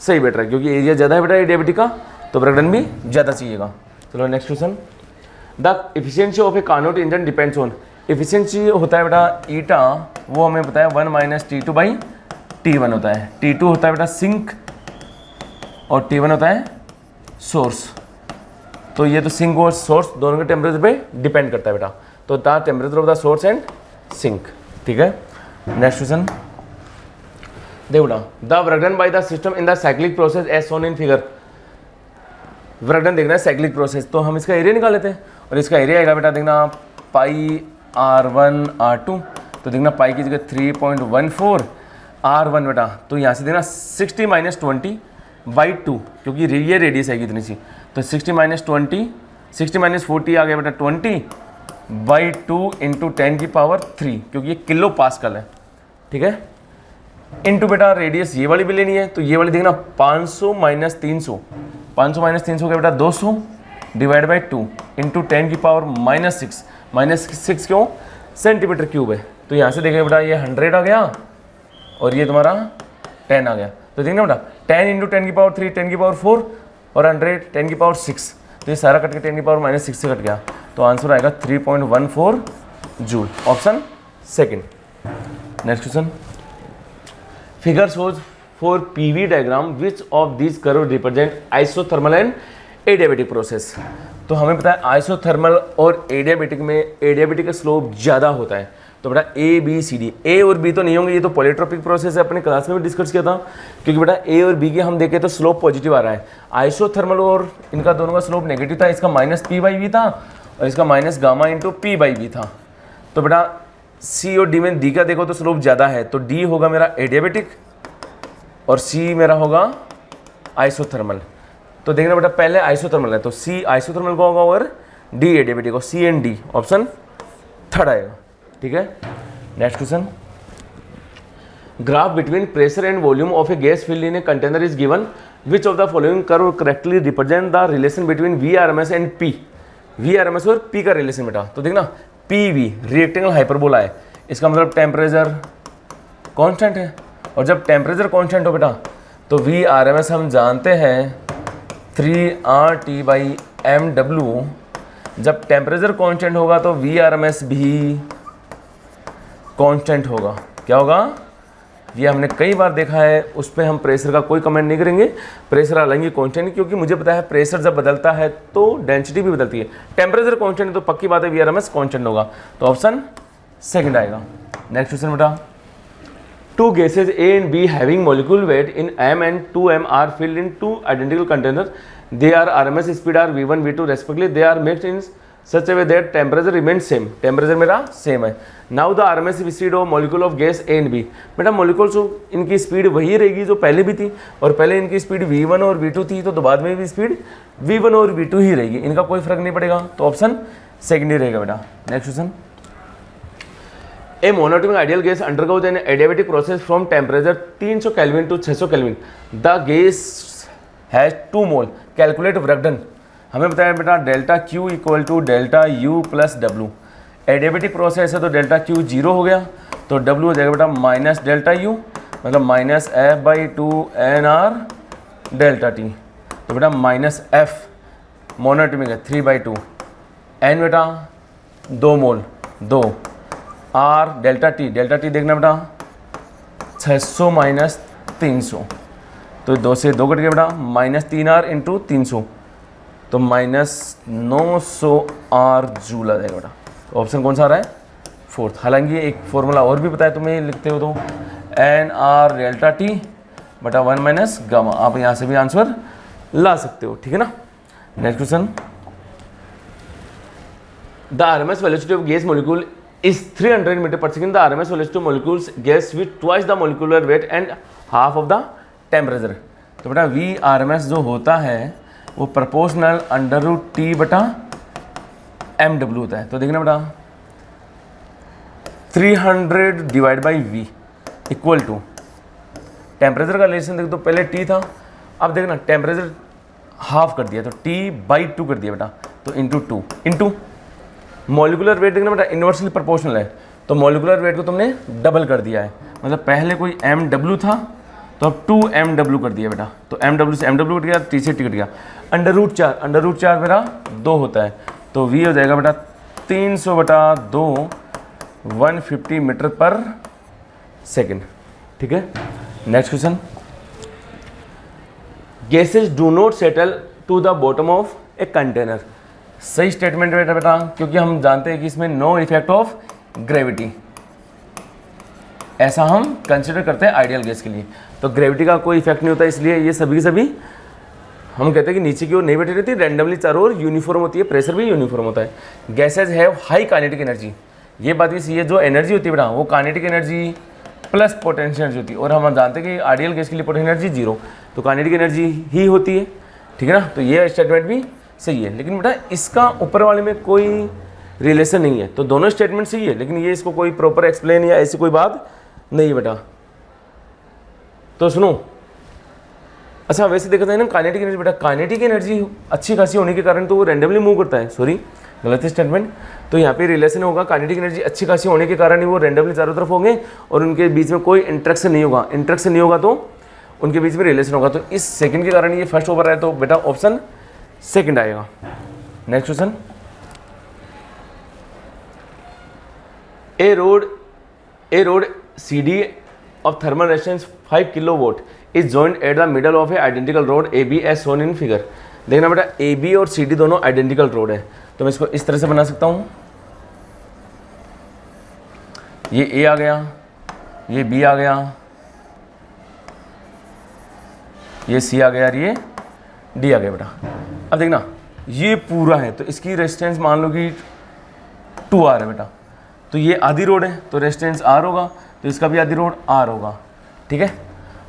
सही बैठ रहा है, क्योंकि एरिया ज़्यादा है बेटा एडियाबेटिक का, तो वर्क डन भी ज़्यादा चाहिएगा। चलो next question, the efficiency of A Carnot engine depends on, efficiency होता है बेटा ईटा, वो हमें पता है 1 - T2/T1 होता है। T2 होता है बेटा सिंक और T1 होता है सोर्स। तो ये तो सिंक और सोर्स दोनों के टेम्परेचर पे डिपेंड करता है बेटा, तो the temperature of the source and sink, ठीक है। नेक्स्ट क्वेश्चन देखो बेटा, the work done by the system in the cyclic process as shown in figure, work done देखना है साइक्लिक प्रोसेस, तो हम इसका एरिया निकाल लेते हैं, और इसका एरिया आएगा बेटा देखना पाई R1 R2, तो देखना पाई की जगह 3.14 R1 बेटा, तो यहाँ से देखना 60 - 20/2, क्योंकि ये रेडियस है इतनी सी, तो 60 - 20 60 - 40 आ गया बेटा 20/2 इंटू 10⁻3, क्योंकि ये किलो पास्कल है, ठीक है। इंटू बेटा रेडियस ये वाली भी लेनी है, तो ये वाली देखना 500 - 300, 500 - 300 का बेटा 200 / 2 इंटू 10⁻6, -6 क्यों, सेंटीमीटर क्यूब है। तो यहाँ से देखें बेटा ये 100 आ गया और ये तुम्हारा 10 आ गया, तो देखना बेटा 10 इंटू 10⁻3 10⁻4 और 100 10⁻6, तो ये सारा कट के 10⁻6 से कट गया, तो आंसर आएगा 3.14 joule, option second. Next question, figure shows for PV diagram which of these curve represent isothermal and adiabatic process, तो हमें पता है आइसोथर्मल और एडियाबेटिक में एडियाबेटिक का स्लोप ज़्यादा होता है, तो बेटा ए बी सी डी, ए और बी तो नहीं होंगे, ये तो पॉलीट्रोपिक प्रोसेस है, अपने क्लास में भी डिस्कस किया था, क्योंकि बेटा ए और बी के हम देखें तो स्लोप पॉजिटिव आ रहा है, आइसोथर्मल और इनका दोनों का स्लोप नेगेटिव था, इसका -P/V था और इसका -γ/P/V था, तो बेटा सी और डी में डी का देखो तो स्लोप ज़्यादा है, तो डी होगा मेरा एडियाबेटिक और सी मेरा होगा आइसोथर्मल, तो देखना बेटा पहले आइसोथर्मल है, तो सी आइसोथर्मल का होगा और डी एडियाबेटिक और सी एंड डी, ऑप्शन थर्ड आएगा, ठीक है। Next question, graph between pressure and volume of a gas filled in a container is given, which of the following curve correctly represent the relation between VRMS and P, VRMS और P का रिलेशन बेटा, तो देखना PV रिएक्टेंगल हाइपरबोला है, इसका मतलब टेम्परेचर कांस्टेंट है, और जब टेम्परेचर कांस्टेंट हो बेटा तो VRMS हम जानते हैं 3RT/mW, जब टेम्परेचर कांस्टेंट होगा तो VRMS भी कांस्टेंट होगा, क्या होगा, ये हमने कई बार देखा है, उस पर हम प्रेशर का कोई कमेंट नहीं करेंगे, प्रेशर हालांकि कांस्टेंट, क्योंकि मुझे पता है प्रेशर जब बदलता है तो डेंसिटी भी बदलती है, टेम्परेचर कांस्टेंट है तो पक्की बात है VRMS कांस्टेंट होगा, तो ऑप्शन सेकंड आएगा। नेक्स्ट क्वेश्चन बेटा, two gases A and B having molecule weight in m and 2m are filled in two identical containers, their RMS speed are V1 V2 respectively, they are mixed in such a way that temperature remains same, temperature मेरा same है। now the RMS speed of molecule of gas A and B, बेटा molecules इनकी स्पीड वही रहेगी जो पहले भी थी, और पहले इनकी स्पीड V1 और V2 थी, तो बाद में भी स्पीड V1 और V2 ही रहेगी, इनका कोई फर्क नहीं पड़ेगा, तो ऑप्शन सेकंड ही रहेगा बेटा। Next question, A monatomic ideal gas undergoes an adiabatic process from temperature 300 Kelvin to 600 Kelvin. The gas has 2 mole. Calculate work done. हमें बताया बेटा delta Q equal to delta U plus W। Adiabatic process है तो डेल्टा Q 0 हो गया, तो W हो जाएगा बेटा माइनस डेल्टा U, मतलब -F/2 NR डेल्टा T, तो बेटा -F मोनोटोमिक है 3/2, N बेटा 2 मोल 2, R डेल्टा टी देखना बेटा 600 - 300, तो 2 से 2 कट गया बेटा, -3R इंटू 300, तो -900R जूल आ जाएगा बेटा, तो ऑप्शन कौन सा आ रहा है, फोर्थ। हालांकि एक फॉर्मूला और भी बताया तुम्हें, लिखते हो तो NR डेल्टा टी बटा 1 - गामा, आप यहाँ से भी आंसर ला सकते हो, ठीक है ना। Next question, the RMS velocity of gas molecule is 300 meter per second. The RMS velocity of molecules gas with twice the molecular weight and half of the temperature. तो बेटा VRMS जो होता है वो प्रोपोर्शनल √T बटा mW होता है, तो देखना बेटा 300 divide by V equal to temperature का रिलेशन देख, तो पहले T था, अब देखना टेम्परेचर हाफ कर दिया तो T/2 कर दिया बेटा, तो इंटू 2 इंटू मॉलिकुलर वेट देखना बेटा इन्वर्सली प्रोपोर्शनल है, तो मॉलिकुलर वेट को तुमने डबल कर दिया है, मतलब पहले कोई mw था तो अब 2mw कर दिया बेटा, तो mw से mw कट गया, t से t कट गया, √4 मेरा 2 होता है, तो v हो जाएगा बेटा 300/2 150 मीटर पर सेकेंड। ठीक है, next question, gases do not settle to the bottom of a container. सही स्टेटमेंट बेटा, क्योंकि हम जानते हैं कि इसमें नो इफेक्ट ऑफ ग्रेविटी, ऐसा हम कंसिडर करते हैं आइडियल गैस के लिए। तो ग्रेविटी का कोई इफेक्ट नहीं होता, इसलिए ये सभी के सभी हम कहते हैं कि नीचे की ओर नहीं बैठी रहती, रैंडमली चारों ओर यूनिफॉर्म होती है, प्रेशर भी यूनिफॉर्म होता है। Gases have high kinetic energy, ये बात भी सही है, जो एनर्जी होती है बेटा वो kinetic energy plus potential energy होती है, और हम जानते हैं कि आइडियल गैस के लिए पोटेंशियल एनर्जी 0, तो काइनेटिक एनर्जी ही होती है। ठीक है ना, तो ये स्टेटमेंट भी सही है, लेकिन बेटा इसका ऊपर वाले में कोई रिलेशन नहीं है, तो दोनों स्टेटमेंट सही है, लेकिन ये इसको कोई प्रॉपर एक्सप्लेन या ऐसी कोई बात नहीं है बेटा। तो सुनो, अच्छा वैसे देखा जाए ना काइनेटिक एनर्जी, बेटा काइनेटिक एनर्जी अच्छी खासी होने के कारण तो वो रैंडमली मूव करता है, सॉरी गलत स्टेटमेंट, तो यहाँ पे रिलेशन होगा, काइनेटिक एनर्जी अच्छी खासी होने के कारण ही वो रैंडमली चारों तरफ होंगे और उनके बीच में कोई इंट्रैक्शन नहीं होगा, इंट्रैक्शन नहीं होगा तो उनके बीच में रिलेशन होगा, तो इस सेकंड के कारण ये फर्स्ट ओवर है, तो बेटा ऑप्शन सेकंड आएगा। Next question, A road CD of thermal resistance 5 kilowatt is joined at the middle of a identical road AB as shown in figure। देखना बेटा AB और CD दोनों आइडेंटिकल रोड है, तो मैं इसको इस तरह से बना सकता हूँ, ये A आ गया, ये B आ गया, ये C आ गया और ये D आ गया बेटा। अब देखना ये पूरा है, तो इसकी रेजिस्टेंस मान लो कि 2R है बेटा, तो ये आधी रोड है तो रेजिस्टेंस R होगा, तो इसका भी आधी रोड R होगा। ठीक है,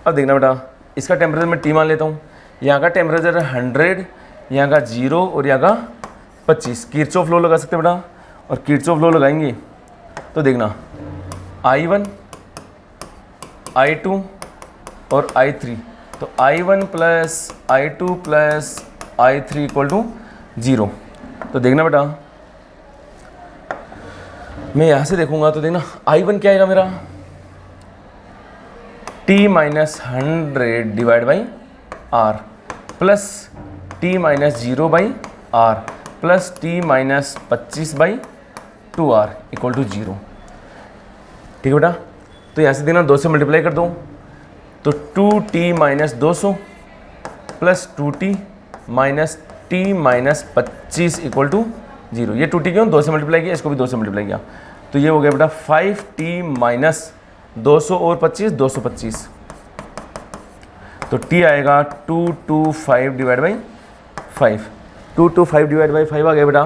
अब देखना बेटा इसका टेम्परेचर मैं T मान लेता हूँ, यहाँ का टेम्परेचर 100, यहाँ का 0 और यहाँ का 25। किरचॉफ लॉ लगा सकते हैं बेटा, और किरचॉफ लॉ लगाएंगे तो देखना I1 I2 और I3, तो I1 plus I2 plus I3 equal to 0। तो देखना बेटा मैं यहाँ से देखूंगा तो देखना I1 क्या आएगा मेरा T minus 100 divide by R plus T minus 0 by R plus T minus 25 by 2R equal to 0। ठीक है बेटा, तो यहाँ से देखना 2 से मल्टीप्लाई कर दो, तो 2T minus 200 plus 2T minus T minus 25 equal to 0। ये 2T क्यों 2 से मल्टीप्लाई किया, इसको भी 2 से मल्टीप्लाई किया, तो ये हो गया बेटा 5T माइनस 200 और 25 225, तो T आएगा 225 डिवाइड बाई 5, 225 डिवाइड बाई 5 आ गया बेटा।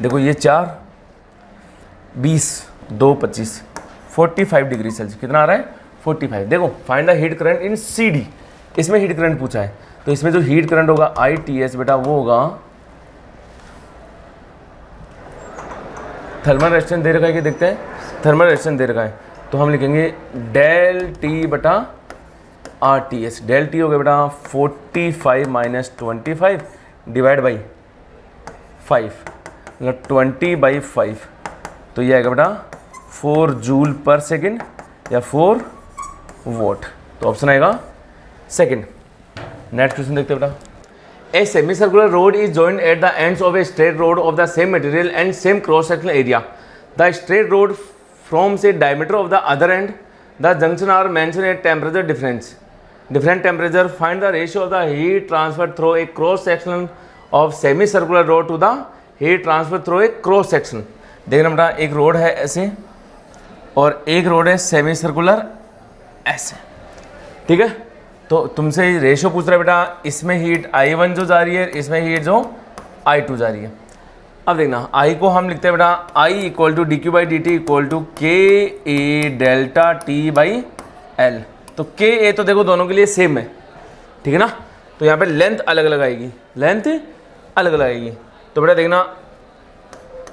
देखो ये 4 20 2 25 45 डिग्री सेल्सियस, कितना आ रहा है 45। देखो find the heat current in CD, इसमें हीट करंट पूछा है, तो इसमें जो हीट करंट होगा ITS बेटा वो होगा, थर्मल रेजिस्टेंस दे रखा है कि देखते हैं, थर्मल रेजिस्टेंस दे रखा है, तो हम लिखेंगे डेल T बटा RTS। डेल T हो गया बेटा 45 माइनस 25 डिवाइड बाई 5, मतलब 20 बाई 5, तो ये आएगा बेटा 4 जूल पर सेकेंड या 4 वोट, तो ऑप्शन आएगा सेकेंड। नेक्स्ट क्वेश्चन देखते हैं बेटा, A semicircular rod is joined at the ends of a straight rod of the same material and same cross-sectional area. The straight rod forms a diameter of the other end. The junction are mentioned at temperature difference. Different temperature. Find the ratio of the heat transferred through a cross-section of semicircular rod to the heat transferred through a cross-section. देखना बेटा एक रोड है ऐसे और एक रोड है सेमी सर्कुलर ऐसे, ठीक है, तो तुमसे रेशियो पूछ रहा है बेटा, इसमें हीट I1 जो जा रही है, इसमें हीट जो I2 जा रही है। अब देखना I को हम लिखते हैं बेटा I equal to DQ by DT equal to KA delta T by L। तो KA तो देखो दोनों के लिए सेम है, ठीक है ना, तो यहाँ पे लेंथ अलग अलग आएगी, लेंथ अलग अलग आएगी, तो बेटा देखना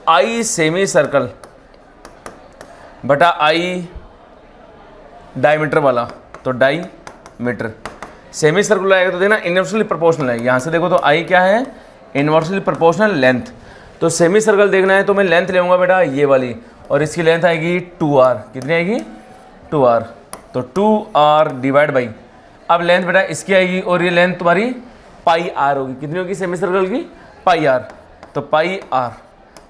I सेमी सर्कल बटा I डायमीटर वाला, तो डाई मीटर, सेमी सर्कुलर आएगा तो देखना इनवर्सली प्रोपोर्शनल है, यहाँ से देखो तो I क्या है इनवर्सली प्रोपोर्शनल लेंथ, तो सेमी सर्कल देखना है तो मैं लेंथ लेऊंगा बेटा ये वाली, और इसकी लेंथ आएगी 2r। कितनी आएगी? 2r। तो 2r डिवाइड बाई, अब लेंथ बेटा इसकी आएगी और ये लेंथ तुम्हारी पाई आर होगी। कितनी होगी सेमी सर्कल की? Pi R. तो पाई आर,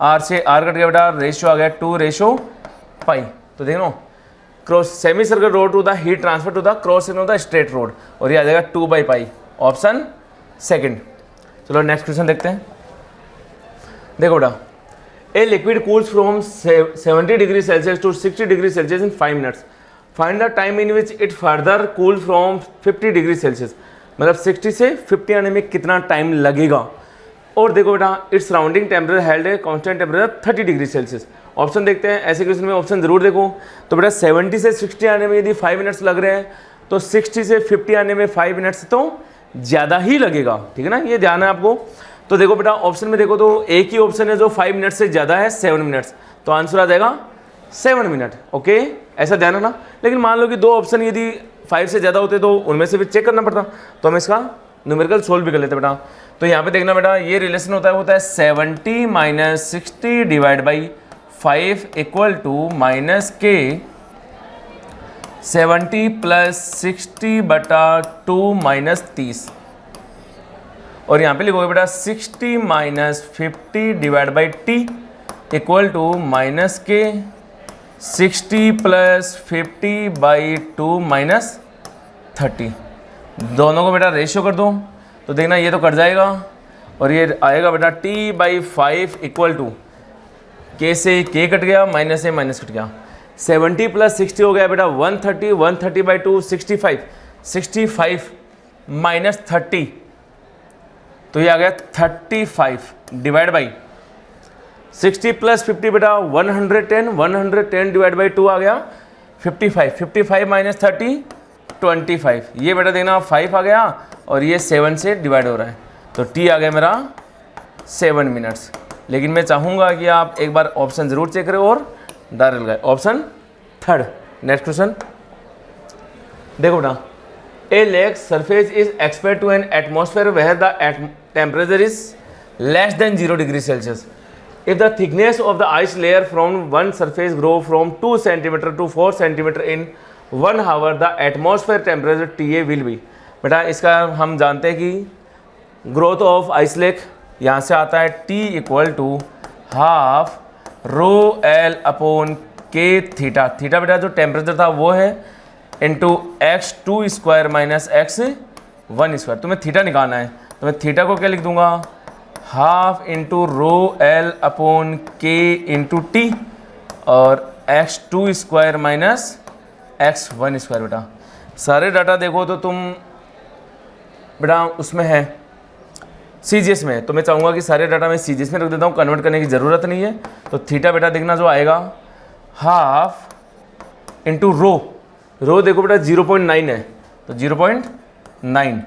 आर से आर कट गया बेटा, रेशियो आ गया 2:पाई। तो देख लो, cross semi circle rod to the heat transfer to the cross section of the straight rod, और ये आ जाएगा 2/पाई, ऑप्शन सेकंड। चलो नेक्स्ट क्वेश्चन देखते हैं। देखो बेटा, a liquid cools from 70 degree Celsius to 60 degree Celsius in 5 minutes. Find the time in which it further cool from 50 degree Celsius. मतलब 60 से 50 आने में कितना टाइम लगेगा। और देखो बेटा, इट्स सराउंडिंग टेम्परेचर हेल्ड है constant temperature 30 degree Celsius. Option देखते हैं, ऐसे क्वेश्चन में ऑप्शन जरूर देखो। तो बेटा 70 से 60 आने में यदि 5 मिनट्स लग रहे हैं, तो 60 से 50 आने में 5 मिनट्स तो ज़्यादा ही लगेगा, ठीक है ना, ये ध्यान है आपको। तो देखो बेटा, ऑप्शन में देखो तो एक ही ऑप्शन है जो 5 मिनट से ज़्यादा है, 7 मिनट्स, तो आंसर आ जाएगा 7 मिनट। ओके, ऐसा ध्यान है ना। लेकिन मान लो कि 2 ऑप्शन यदि 5 से ज़्यादा होते तो उनमें से भी चेक करना पड़ता, तो हम इसका न्यूमेरिकल सोल्व भी कर लेते बेटा। तो यहाँ पे देखना बेटा, ये रिलेशन होता है 70 - 60 divide by 5 equal to minus K 70 + 60/2 - 30। और यहाँ पे लिखोगे बेटा 60 - 50 divide by T equal to minus K 60 + 50/2 - 30। दोनों को बेटा रेशियो कर दो, तो देखना ये तो कट जाएगा और ये आएगा बेटा t/5 इक्वल टू के से के कट गया, माइनस से माइनस कट गया। 70 + 60 हो गया बेटा 130, 130/2 65, 65 - 30, तो ये आ गया 35 डिवाइड बाई 60 + 50 बेटा 110, 110 डिवाइड बाई 2 आ गया 55, 55 - 30 25। ये बेटा देखना 5 आ गया और ये 7 से डिवाइड हो रहा है, तो टी आ गया मेरा 7 मिनट्स। लेकिन मैं चाहूँगा कि आप एक बार ऑप्शन ज़रूर चेक करें और डायरेक्ट लगाए, ऑप्शन थर्ड। नेक्स्ट क्वेश्चन देखो बेटा, a lake surface is exposed to an atmosphere where the temperature is less than 0 degree Celsius. If the thickness of the ice layer from one surface grow from 2 cm to 4 cm in 1 hour, the atmosphere temperature TA will be। बेटा इसका हम जानते हैं कि ग्रोथ ऑफ आइस लेक यहाँ से आता है T = ½ ρL/K थीटा। थीटा बेटा जो टेम्परेचर था वो है इंटू x2² - x1²। तुम्हें थीटा निकालना है, तो मैं थीटा को क्या लिख दूंगा, ½ × ρL/K × T और x2² - x1² बेटा। सारे डाटा देखो तो तुम बेटा उसमें है CGS में, तो मैं चाहूँगा कि सारे डाटा मैं CGS में रख देता हूँ, कन्वर्ट करने की ज़रूरत नहीं है। तो थीटा बेटा देखना जो आएगा ½ × रो देखो बेटा 0.9 है, तो 0.9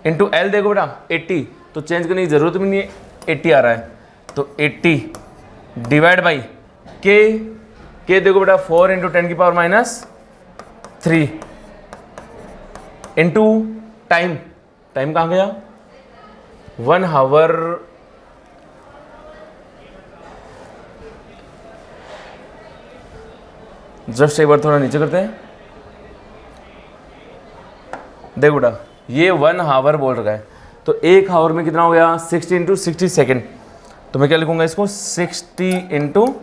× L देखो बेटा 80, तो चेंज करने की ज़रूरत भी नहीं है, 80 आ रहा है, तो 80 डिवाइड बाई के देखो बेटा 4 × 10⁻³ इंटू टाइम कहाँ गया 1 आवर जस्ट एक बार थोड़ा नीचे करते हैं। देखो बेटा ये 1 आवर बोल रहा है, तो 1 आवर में कितना हो गया 60 × 60 सेकेंड, तो मैं क्या लिखूंगा इसको 60 ×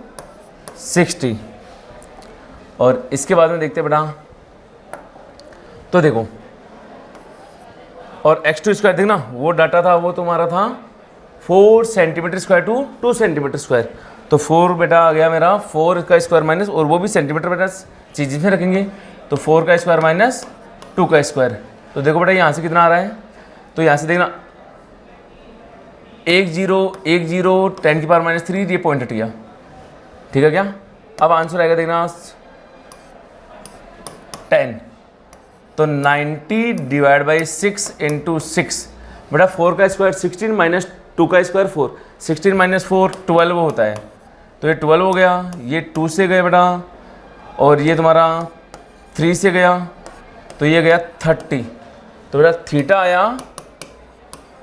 60। और इसके बाद में देखते हैं बेटा, तो देखो और x2² देखना वो डाटा था वो तुम्हारा था 4 cm² टू 2 cm², तो 4 बेटा आ गया मेरा 4 का स्क्वायर माइनस, और वो भी सेंटीमीटर बेटा चीज़ में रखेंगे, तो 4 का स्क्वायर माइनस 2 का स्क्वायर। तो देखो बेटा यहाँ से कितना आ रहा है, तो यहाँ से देखना 10 10⁻³ ये पॉइंट हट गया, ठीक है क्या। अब आंसर आएगा देखना 10, तो 90 डिवाइड बाई 6 × 6 बेटा 4 का स्क्वायर 16 माइनस 2 का स्क्वायर 4, 16 - 4 12 होता है, तो ये 12 हो गया, ये 2 से गए बेटा और ये तुम्हारा 3 से गया, तो ये गया 30, तो बेटा थीटा आया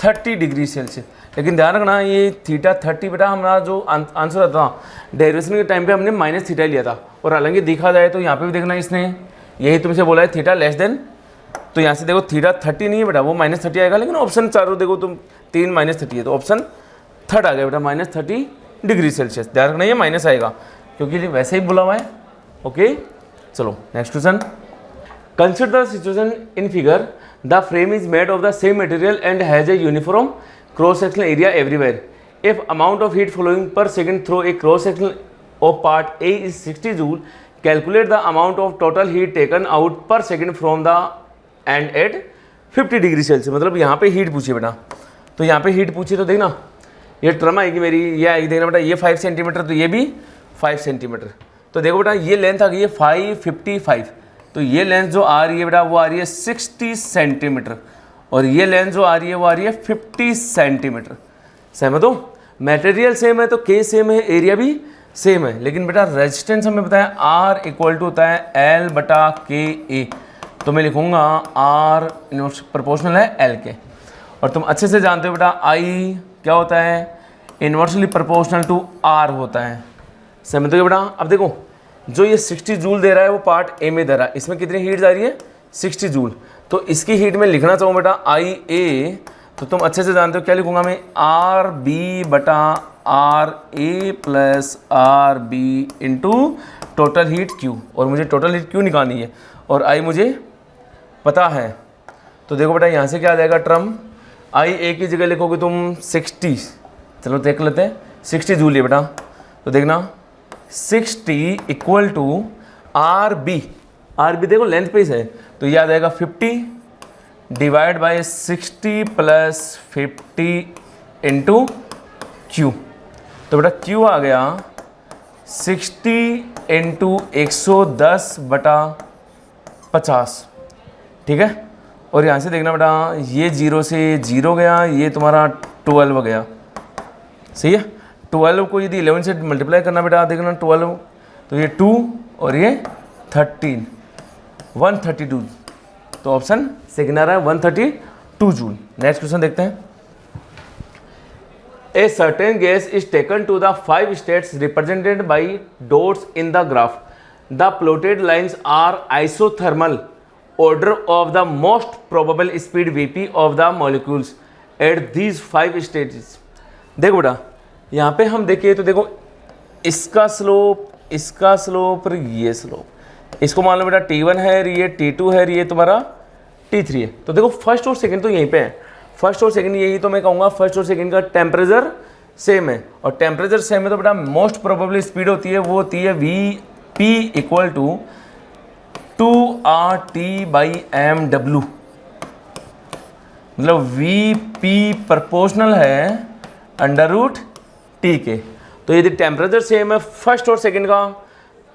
30 डिग्री सेल्सियस। लेकिन ध्यान रखना ये थीटा 30 बेटा हमारा जो आंसर था डेरिवेशन के टाइम पे हमने माइनस थीटा लिया था, और हालांकि देखा जाए तो यहाँ पे भी देखना इसने यही तुमसे बोला है थीटा लेस देन, तो यहाँ से देखो थीटा 30 नहीं है बेटा, वो -30 आएगा, लेकिन ऑप्शन चारों देखो तुम 3 -30 है, तो ऑप्शन थर्ड आ गया बेटा -30 डिग्री सेल्सियस। ध्यान रखना ये माइनस आएगा क्योंकि वैसे ही बोला हुआ है। ओके चलो next question. Consider the situation in figure, the frame is made of the same material and has a uniform cross sectional area everywhere. If amount of heat flowing per second through a cross sectional of part A is 60 joule, calculate the amount of total heat taken out per second from the end at 50 degree Celsius. मतलब यहाँ पे हीट पूछी बेटा, तो यहाँ पे हीट पूछी तो देखना ये टर्म आएगी मेरी, ये आएगी देखना बेटा, ये 5 सेंटीमीटर तो ये भी 5 सेंटीमीटर। तो देखो बेटा ये लेंथ आ गई है 555, तो ये लेंथ जो आ रही है बेटा वो आ रही है 60 सेंटीमीटर, और ये लेंथ जो आ रही है वो आ रही है 50 सेंटीमीटर। सहमत हो? मटेरियल सेम है तो के सेम है, एरिया भी सेम है, लेकिन बेटा रेजिस्टेंस हमें पता है R इक्वल टू होता है L/KA, तो मैं लिखूंगा R प्रोपोर्शनल है L के। और तुम अच्छे से जानते हो बेटा I क्या होता है, इन्वर्सली प्रोपोर्शनल टू R होता है। समझते हो बेटा? अब देखो जो ये 60 जूल दे रहा है वो पार्ट ए में दे रहा है, इसमें कितनी हीट जा रही है 60 जूल, तो इसकी हीट में लिखना चाहूँ बेटा IA, तो तुम अच्छे से जानते हो क्या लिखूंगा मैं, RB/RA plus RB into total heat Q, और मुझे टोटल हीट Q निकालनी है और I मुझे पता है। तो देखो बेटा यहाँ से क्या आ जाएगा टर्म, IA की जगह लिखोगे तुम 60, चलो देख लेते हैं 60 जूल है बेटा, तो देखना 60 इक्वल टू RB देखो लेंथ पे है, तो ये आ जाएगा 50 divide by 60 plus 50 into Q। तो बेटा Q आ गया 60 इंटू 110/50, ठीक है। और यहाँ से देखना बेटा ये 0 से 0 गया, ये तुम्हारा 12 गया, सही है। 12 को यदि 11 से मल्टीप्लाई करना बेटा देखना 12, तो ये 2 और ये 13, 132, तो ऑप्शन सेकंड आ रहा है 132 जूल। नेक्स्ट क्वेश्चन देखते हैं। A certain gas is taken to the 5 states represented by dots in the graph, the plotted lines are isothermal order of the most probable speed Vp of the molecules at these 5 stages। देखो बेटा यहाँ पे हम देखिए तो देखो इसका स्लोप और ये स्लोप, इसको मान लो बेटा T1 है, ये T2 है, ये तुम्हारा T3 है। तो देखो फर्स्ट और सेकंड तो यहीं पे है, फर्स्ट और सेकंड यही, तो मैं कहूँगा फर्स्ट और सेकंड का टेम्परेचर सेम है, और टेम्परेचर सेम है तो बेटा मोस्ट प्रोबेबली स्पीड होती है वो होती है Vp इक्वल टू 2RT/mW, मतलब Vp प्रोपोर्शनल है √T के। तो यदि टेम्परेचर सेम है फर्स्ट और सेकंड का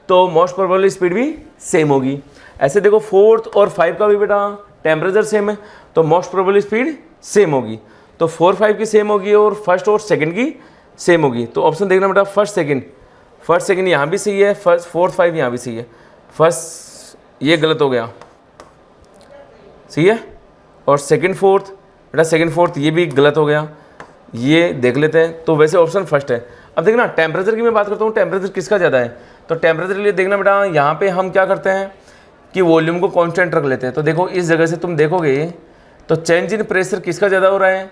तो मोस्ट प्रोबेबली स्पीड भी सेम होगी। ऐसे देखो फोर्थ और 5 का भी बेटा टेम्परेचर सेम है तो मोस्ट प्रोबेबली स्पीड सेम होगी, तो 4, 5 की सेम होगी और फर्स्ट और सेकंड की सेम होगी। तो ऑप्शन देखना बेटा फर्स्ट सेकंड यहाँ भी सही है, फर्स्ट 4, 5 यहाँ भी सही है, फर्स्ट ये गलत हो गया, सही है, और सेकंड फोर्थ बेटा सेकंड फोर्थ ये भी गलत हो गया, ये देख लेते हैं। तो वैसे ऑप्शन फर्स्ट है। अब देखना टेम्परेचर की मैं बात करता हूँ, टेम्परेचर किसका ज़्यादा है, तो टेम्परेचर के लिए देखना बेटा यहाँ पे हम क्या करते हैं कि वॉल्यूम को कांस्टेंट रख लेते हैं। तो देखो इस जगह से तुम देखोगे तो चेंज इन प्रेशर किसका ज़्यादा हो रहा है,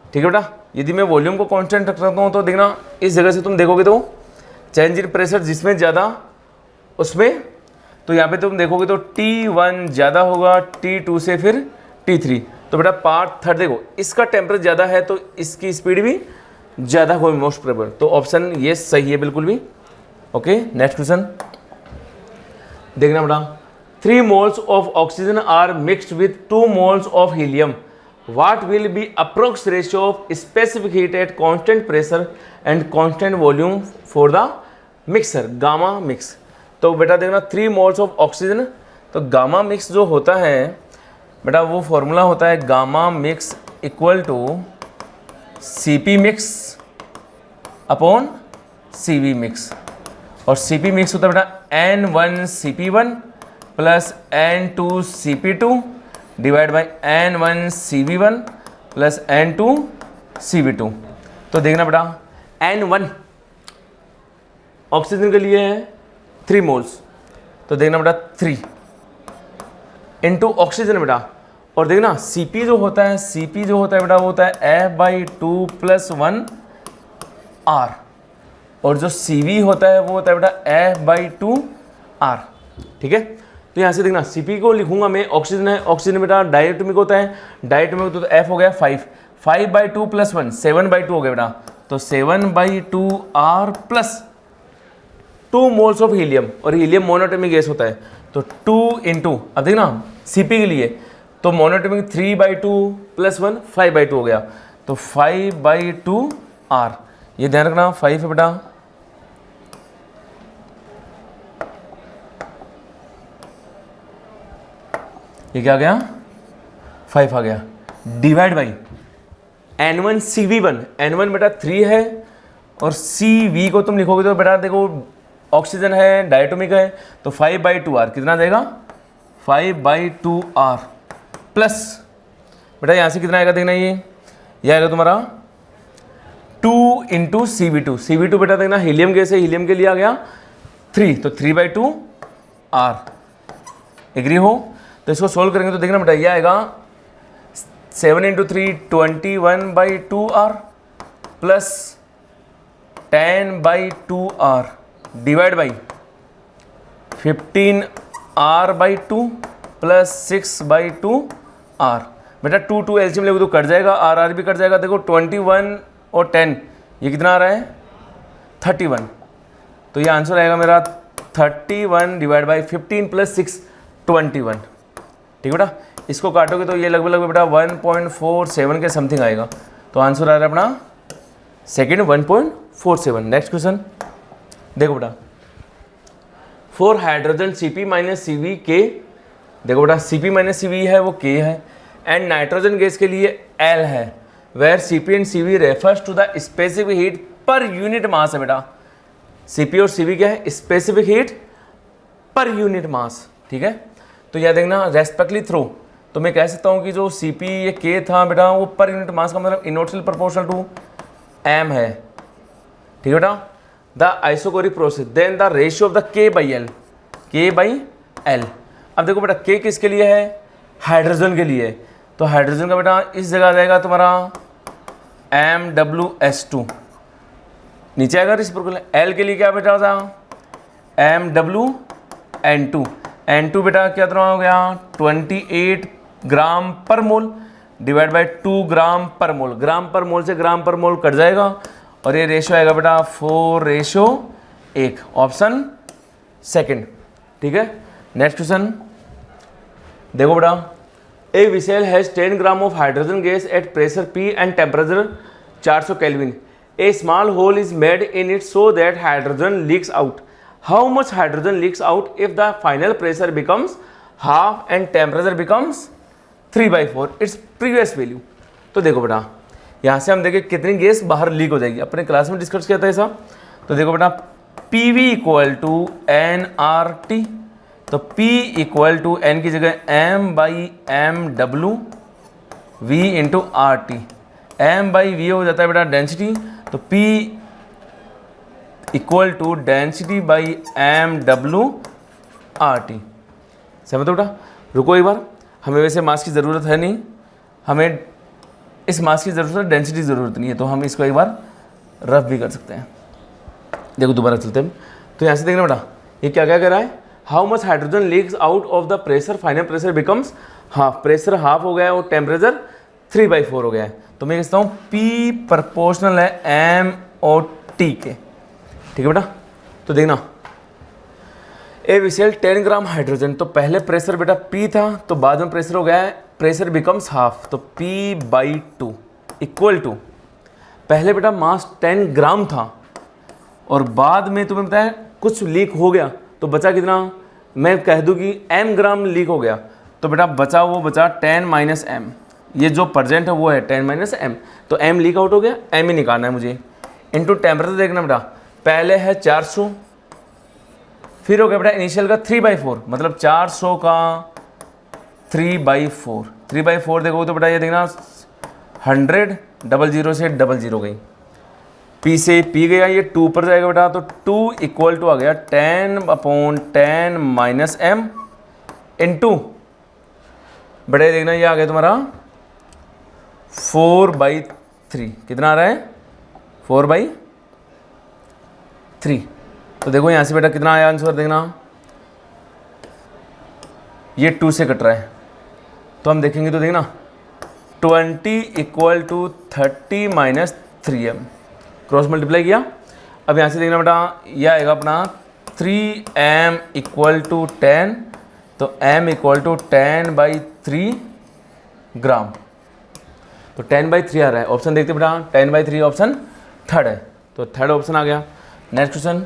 ठीक है बेटा। यदि मैं वॉल्यूम को कांस्टेंट रखता हूँ तो देखना इस जगह से तुम देखोगे तो चेंज इन प्रेशर जिसमें ज़्यादा उसमें, तो यहाँ पे तुम देखोगे तो T1 ज़्यादा होगा, T2 से फिर T3। तो बेटा पार्ट थर्ड देखो इसका टेम्परेचर ज़्यादा है तो इसकी स्पीड भी ज़्यादा होगी मोस्ट प्रोबेबल, तो ऑप्शन ये सही है बिल्कुल भी। ओके नेक्स्ट क्वेश्चन देखना बेटा, 3 moles of oxygen are mixed with 2 moles of helium, what will be approx ratio of specific heat at constant pressure and constant volume for the mixture gamma mix. तो बेटा देखना 3 moles ऑफ ऑक्सीजन, तो गामा मिक्स जो होता है बेटा वो फॉर्मूला होता है gamma mix equal to Cp mix upon Cv mix, और Cp मिक्स होता है बेटा N1 Cp1 plus N2 Cp2 divide by N1 Cv1 plus N2 Cv2। तो देखना बेटा N1 ऑक्सीजन के लिए है 3 मोल्स, तो देखना बेटा 3 इंटू ऑक्सीजन बेटा, और देखना Cp जो होता है बेटा वो होता है F/2 + 1 R, और जो Cv होता है वो होता है बेटा F/2 R। ठीक है, तो यहाँ से देखना Cp को लिखूंगा मैं, ऑक्सीजन है, ऑक्सीजन बेटा डायटोमिक होता है, डायटोमिक तो F हो गया 5/2 + 1 7/2 हो गया बेटा, तो 7/2 R plus 2 moles of helium, और हीलियम मोनोएटॉमिक गैस होता है, तो 2 इंटू, अब देखना Cp के लिए तो मोनोएटॉमिक 3/2 + 1 5/2 हो गया, तो 5/2 R, ये ध्यान रखना 5 है बेटा, ये क्या आ गया 5 आ गया, divide by N1 Cv1, N1 बेटा 3 है, और Cv को तुम लिखोगे तो बेटा देखो ऑक्सीजन है, डायटोमिक है, तो 5/2 R कितना देगा 5/2 R प्लस बेटा यहाँ से कितना आएगा देखना, ये आएगा तुम्हारा 2 इंटू Cv2 बेटा देखना हीलियम गैस है, हीलियम के लिए आ गया 3, तो 3/2 R। एग्री हो, तो इसको सोल्व करेंगे तो देखना बेटा ये आएगा 7 into 3 21/2 R plus 10/2 R divide by 15 R/2 plus 6/2 R। बेटा 2 एलसीएम लेगो तो कट जाएगा, R भी कट जाएगा, देखो 21 और 10 ये कितना आ रहा है 31, तो ये आंसर आएगा मेरा 31 डिवाइड बाई 15 + 6 21। ठीक है बेटा, इसको काटोगे तो ये लगभग बेटा 1.47 के समथिंग आएगा, तो आंसर आ रहा है अपना सेकेंड 1.47। नेक्स्ट क्वेश्चन देखो बेटा, for hydrogen Cp - Cv K, देखो बेटा Cp - Cv है वो K है, एंड नाइट्रोजन गैस के लिए L है, where Cp and Cv refers to the specific heat per unit mass है बेटा, Cp और Cv क्या है specific heat per unit mass. ठीक है, तो यह देखना रेस्पेक्टली थ्रो, तो मैं कह सकता हूँ कि जो Cp ये K था बेटा वो पर यूनिट मास का मतलब इनवर्सली प्रोपोर्शनल टू m है। ठीक है बेटा, the isochoric process then the ratio of the K/L। अब देखो बेटा K किसके लिए है, हाइड्रोजन के लिए, तो हाइड्रोजन का बेटा इस जगह आ जाएगा तुम्हारा MWH2, नीचे आएगा रिसिप्रोकल, L के लिए क्या बेटा था MWN2, N2 बेटा क्या तरह हो गया 28 ग्राम पर मोल डिवाइड बाई 2 ग्राम पर मोल, ग्राम पर मोल से ग्राम पर मोल कट जाएगा, और ये रेशियो आएगा बेटा 4:1, ऑप्शन सेकंड। ठीक है, नेक्स्ट क्वेश्चन देखो बेटा, a vessel has 10 gram of hydrogen gas at pressure P and temperature 400 kelvin, a small hole is made in it so that hydrogen leaks out, how much hydrogen leaks out if the final pressure becomes half and temperature becomes 3/4 its previous value. तो देखो बेटा यहाँ से हम देखें कितनी गैस बाहर लीक हो जाएगी, अपने क्लास में डिस्कस किया था ऐसा, तो देखो बेटा PV = nRT, तो P = n की जगह m/mW V × RT, m/V हो जाता है बेटा डेंसिटी, तो P = density/mW RT। समझ तो बेटा, रुको एक बार, हमें वैसे मास की ज़रूरत है नहीं, हमें इस मास की ज़रूरत है, डेंसिटी ज़रूरत नहीं है, तो हम इसको एक बार रफ भी कर सकते हैं। देखो दोबारा चलते हैं, तो यहाँ से देखना बेटा ये क्या क्या कर रहा है, how much hydrogen leaks out of the pressure, final pressure becomes half, pressure half हो गया है और टेम्परेचर 3/4 हो गया है, तो मैं कहता हूँ P प्रोपोर्शनल है M और T के। ठीक है बेटा, तो देखना ए विसेल 10 ग्राम हाइड्रोजन, तो पहले प्रेशर बेटा P था, तो बाद में प्रेशर हो गया है, प्रेशर बिकम्स हाफ, तो P/2 इक्वल टू, पहले बेटा मास 10 ग्राम था और बाद में तुम्हें बताया कुछ लीक हो गया, तो बचा कितना, मैं कह दूँ कि m ग्राम लीक हो गया, तो बेटा बचा 10 - m, ये जो प्रेजेंट है वो है 10 - m, तो m लीक आउट हो गया, m ही निकालना है मुझे, इनटू टेम्परेचर देखना बेटा, पहले है 400, फिर हो गया बेटा इनिशियल का 3/4, मतलब 400 का 3/4 देखो तो बेटा ये देखना 100, डबल जीरो से डबल जीरो गई, P से P गया, ये 2 पर जाएगा बेटा, तो 2 इक्वल टू आ गया 10/10 माइनस m इंटू बड़े देखना ये आ गया तुम्हारा 4/3। कितना आ रहा है? 4/3। तो देखो यहाँ से बेटा कितना आया आंसर देखना, ये 2 से कट रहा है तो हम देखेंगे तो देखना 20 equal to 30 minus 3m, cross multiply किया। अब यहाँ से देखना बेटा यह आएगा अपना 3m इक्वल टू 10, तो m इक्वल टू 10/3 ग्राम, तो 10/3 आ रहा है। ऑप्शन देखते बेटा 10/3 ऑप्शन थर्ड है, तो थर्ड ऑप्शन आ गया। नेक्स्ट क्वेश्चन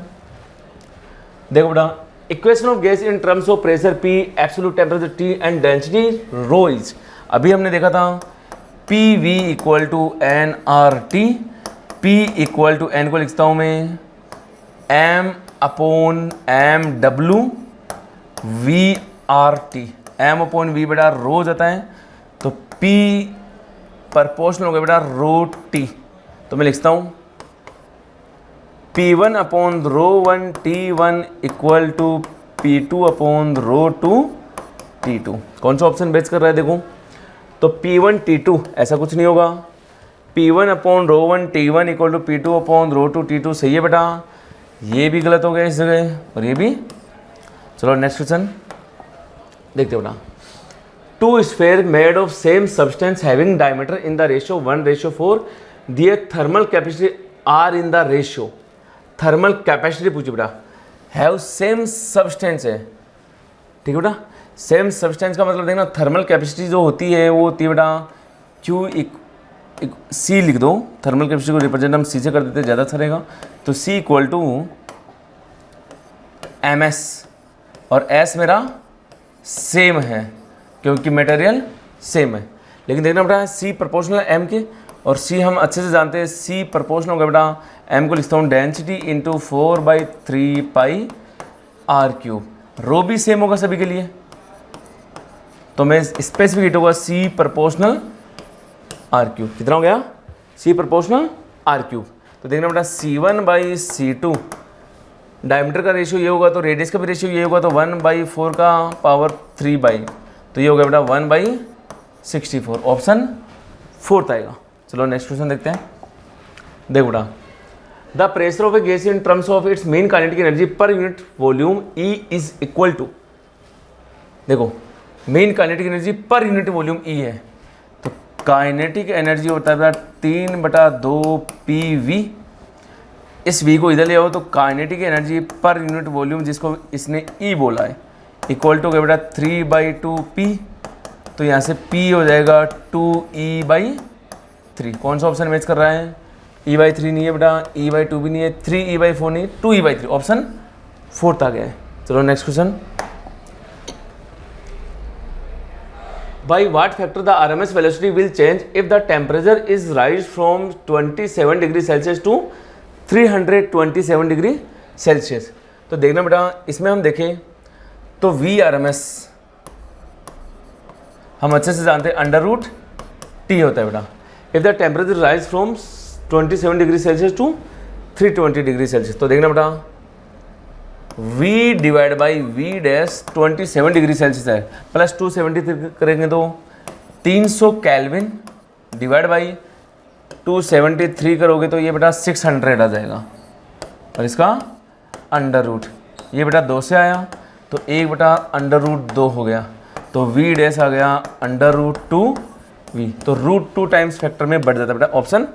देखो बेटा, equation of gas in terms of pressure P, absolute temperature T and density ρ is, अभी हमने देखा था PV equal to nRT, P equal to n को लिखता हूँ मैं m/mw VRT, m/v बेटा रो जाता है, तो P प्रपोर्शनल हो गया बेटा ρT, तो मैं लिखता हूँ P1/ρ1 T1 equal to P2/ρ2 T2। कौन सा ऑप्शन बेच कर रहा है देखो, तो P1 T2 ऐसा कुछ नहीं होगा, P1/ρ1 T1 equal to P2/ρ2 T2 सही है बेटा, ये भी गलत हो गया इस जगह और ये भी। चलो नेक्स्ट क्वेश्चन देखते बेटा, 2 sphere made of same substance having diameter in the ratio 1:4, their thermal capacity are in the ratio, thermal capacity पूछी बेटा, हैव सेम सब्सटेंस है, ठीक है बेटा। सेम सब्सटेंस का मतलब देखना थर्मल कैपेसिटी जो होती है वो होती है बेटा Q C लिख दो, थर्मल कैपेसिटी को रिप्रेजेंट हम C से कर देते ज़्यादा अच्छा रहेगा, तो C इक्वल टू MS और S मेरा सेम है क्योंकि मटेरियल सेम है, लेकिन देखना बेटा C प्रोपोर्शनल M के, और C हम अच्छे से जानते हैं C प्रोपोर्शनल होगा बेटा M को लिखता हूँ डेंसिटी इंटू 4/3 पाई r3, रो भी सेम होगा सभी के लिए, तो मैं स्पेसिफिक होगा C प्रोपोर्शनल r3, कितना हो गया C प्रोपोर्शनल r3। तो देखना बेटा C1/C2 डायमीटर का रेशियो ये होगा, तो रेडियस का भी रेशियो ये होगा, तो 1/4 का पावर 3/, तो ये हो गया बेटा 1/64, ऑप्शन फोर्थ आएगा। चलो नेक्स्ट क्वेश्चन देखते हैं। देखो बेटा, the pressure of a gas in terms of its mean kinetic energy per unit volume E is equal to, देखो mean kinetic energy per unit volume E है, तो काइनेटिक एनर्जी होता है बेटा 3/2 PV, इस V को इधर ले आओ तो kinetic energy per unit volume जिसको इसने E बोला है इक्वल टू हो गया बेटा 3/2 P, तो यहाँ से P हो जाएगा 2E/3। कौन सा ऑप्शन मैच कर रहा है? E/3 नहीं है बेटा, E/2 भी नहीं है, 3E/4 नहीं है, 2E/3, ऑप्शन फोर्थ आ गया है। चलो next question, by what factor the RMS velocity will change if the temperature is rise from 27 degree Celsius to 327 degree Celsius. तो देखना बेटा इसमें हम देखें तो VRMS हम अच्छे से जानते हैं √T होता है बेटा, if the temperature rise from 27 degree Celsius to 320 degree Celsius, तो देखना बेटा V divide by V dash 27 degree Celsius है, प्लस 273 करेंगे तो 300 केल्विन डिवाइड बाई 273 करोगे तो ये बेटा 600 आ जाएगा, और इसका √, ये बेटा 2 से आया तो एक बेटा √2 हो गया, तो V डैश आ गया √2V, तो √2 टाइम्स फैक्टर में बढ़ जाता है बेटा, ऑप्शन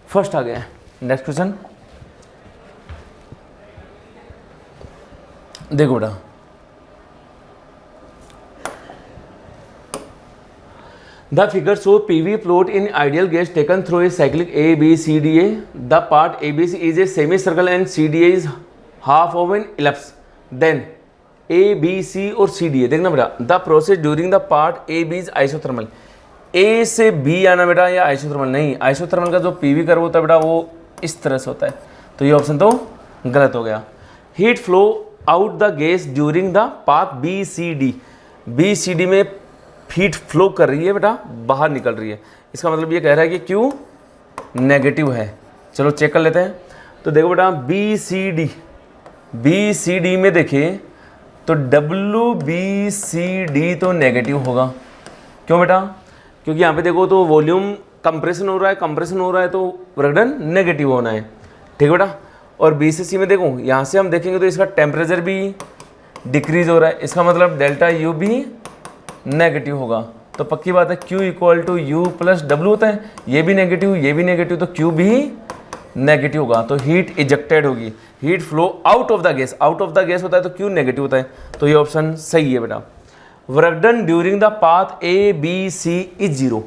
फर्स्ट आ गया है। नेक्स्ट क्वेश्चन देखो बेटा, the figure show PV plot in ideal gas taken through a cyclic ABCDA, the part ABC is a semicircle and CDA is half of an ellipse, then ABC और CDA देखना बेटा the process during the part AB is isothermal, A से B आना बेटा या आइसोथर्मल नहीं, आइसोथर्मल का जो PV कर्व होता है बेटा वो इस तरह से होता है, तो ये ऑप्शन तो गलत हो गया। Heat flow out the gas during the path BCD, BCD में हीट फ्लो कर रही है बेटा, बाहर निकल रही है। इसका मतलब ये कह रहा है कि क्यू नेगेटिव है। चलो चेक कर लेते हैं। तो देखो बेटा बी सी डी में देखिए तो WBCD तो नेगेटिव होगा। क्यों बेटा? क्योंकि यहाँ पे देखो तो वॉल्यूम कंप्रेशन हो रहा है तो वर्क डन नेगेटिव होना है। ठीक है बेटा। और B से C में देखो, यहाँ से हम देखेंगे तो इसका टेम्परेचर भी डिक्रीज हो रहा है, इसका मतलब डेल्टा U भी नेगेटिव होगा। तो पक्की बात है Q equal to U plus W होता है। ये भी नेगेटिव तो Q भी नेगेटिव होगा। तो हीट इजेक्टेड होगी, heat flow out of the gas होता है तो Q नेगेटिव होता है। तो ये ऑप्शन सही है बेटा। Work done during the path ABC is zero.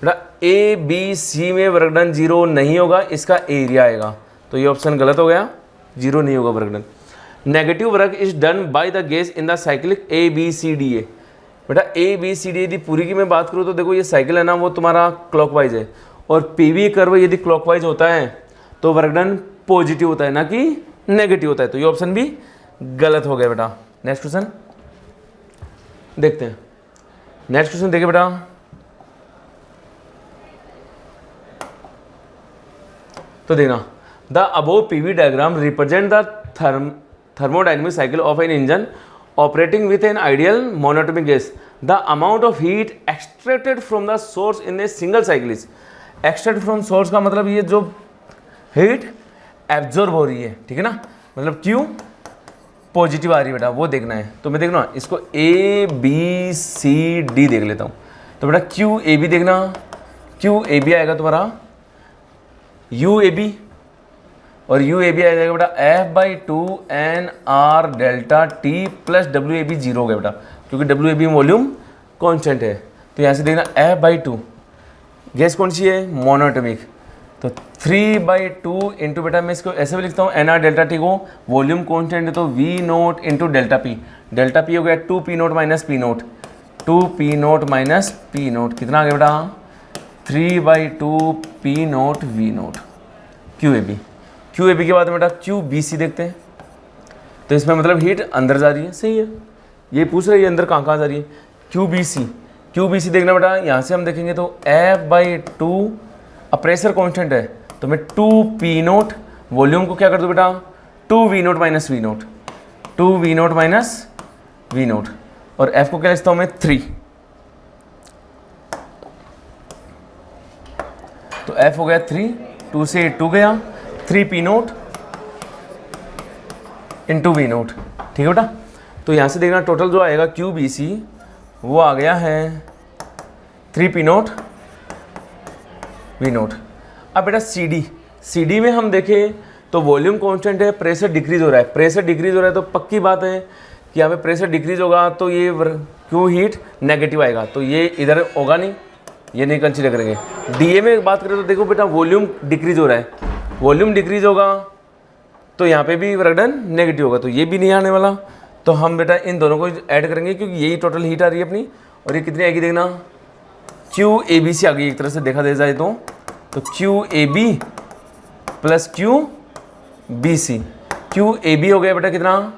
बेटा ABC में वर्क डन जीरो नहीं होगा, इसका एरिया आएगा। तो ये ऑप्शन गलत हो गया, जीरो नहीं होगा work done. Negative work is done by the gas in the cyclic ABCDA। बेटा ABCD यदि पूरी की मैं बात करूँ तो देखो ये साइकिल है ना, वो तुम्हारा क्लॉकवाइज है, और PV कर्व यदि क्लॉकवाइज होता है तो वर्क डन पॉजिटिव होता है ना कि नेगेटिव होता है। तो ये ऑप्शन भी गलत हो गया बेटा। नेक्स्ट क्वेश्चन देखते हैं। नेक्स्ट क्वेश्चन देखिए बेटा, तो देखना the above PV diagram represent the thermodynamic cycle of an engine operating with an ideal monatomic gas. The amount of heat extracted from the source in a single cycle is extracted from source का मतलब ये जो हीट एब्जॉर्ब हो रही है, ठीक है ना, मतलब क्यों पॉजिटिव आ रही है बेटा, वो देखना है। तो मैं देखना इसको ABCD देख लेता हूँ। तो बेटा QAB देखना, QAB आएगा तुम्हारा UAB, और UAB आ जाएगा बेटा F/2 delta T plus WAB zero हो गया बेटा, क्योंकि WAB वॉल्यूम कॉन्स्टेंट है। तो यहाँ से देखना F/2 गैस कौन सी है, मोनोटॉमिक। तो 3/2 इंटू बेटा मैं इसको ऐसे भी लिखता हूँ NR डेल्टा T को, वॉल्यूम कॉन्स्टेंट है तो V0 इंटू डेल्टा P हो गया 2P0 minus P0, 2P0 minus P0 कितना आ गया बेटा 3/2 P0 V0। QAB के बाद बेटा QBC देखते हैं। तो इसमें मतलब हीट अंदर जा रही है, सही है, ये पूछ रही है अंदर कहाँ जा रही है। QBC देखना बेटा, यहाँ से हम देखेंगे तो F/2 अब प्रेशर कांस्टेंट है तो मैं 2P0 वॉल्यूम को क्या कर दूँ बेटा 2V0 माइनस V0 और F को क्या लिखता हूँ मैं 3। तो F हो गया 3, 2 से 2 गया 3P0 इंटू V0, ठीक है बेटा। तो यहाँ से देखना टोटल जो आएगा QBC वो आ गया है 3P0 V0। अब बेटा CD में हम देखें तो वॉल्यूम कांस्टेंट है, प्रेशर डिक्रीज हो रहा है, तो पक्की बात है कि यहाँ पे प्रेशर डिक्रीज होगा तो ये क्यों हीट नेगेटिव आएगा, तो ये इधर होगा नहीं, ये नहीं कंसीडर करेंगे। DA में बात करें तो देखो बेटा वॉल्यूम डिक्रीज हो रहा है, वॉल्यूम डिक्रीज होगा तो यहाँ पे भी वर्क डन नेगेटिव होगा, तो ये भी नहीं आने वाला। तो हम बेटा इन दोनों को ऐड करेंगे क्योंकि यही टोटल हीट आ रही है अपनी, और ये कितनी आएगी देखना QABC आ गई एक तरह से देखा दे जाए तो QAB प्लस QBC। QAB हो गया बेटा कितना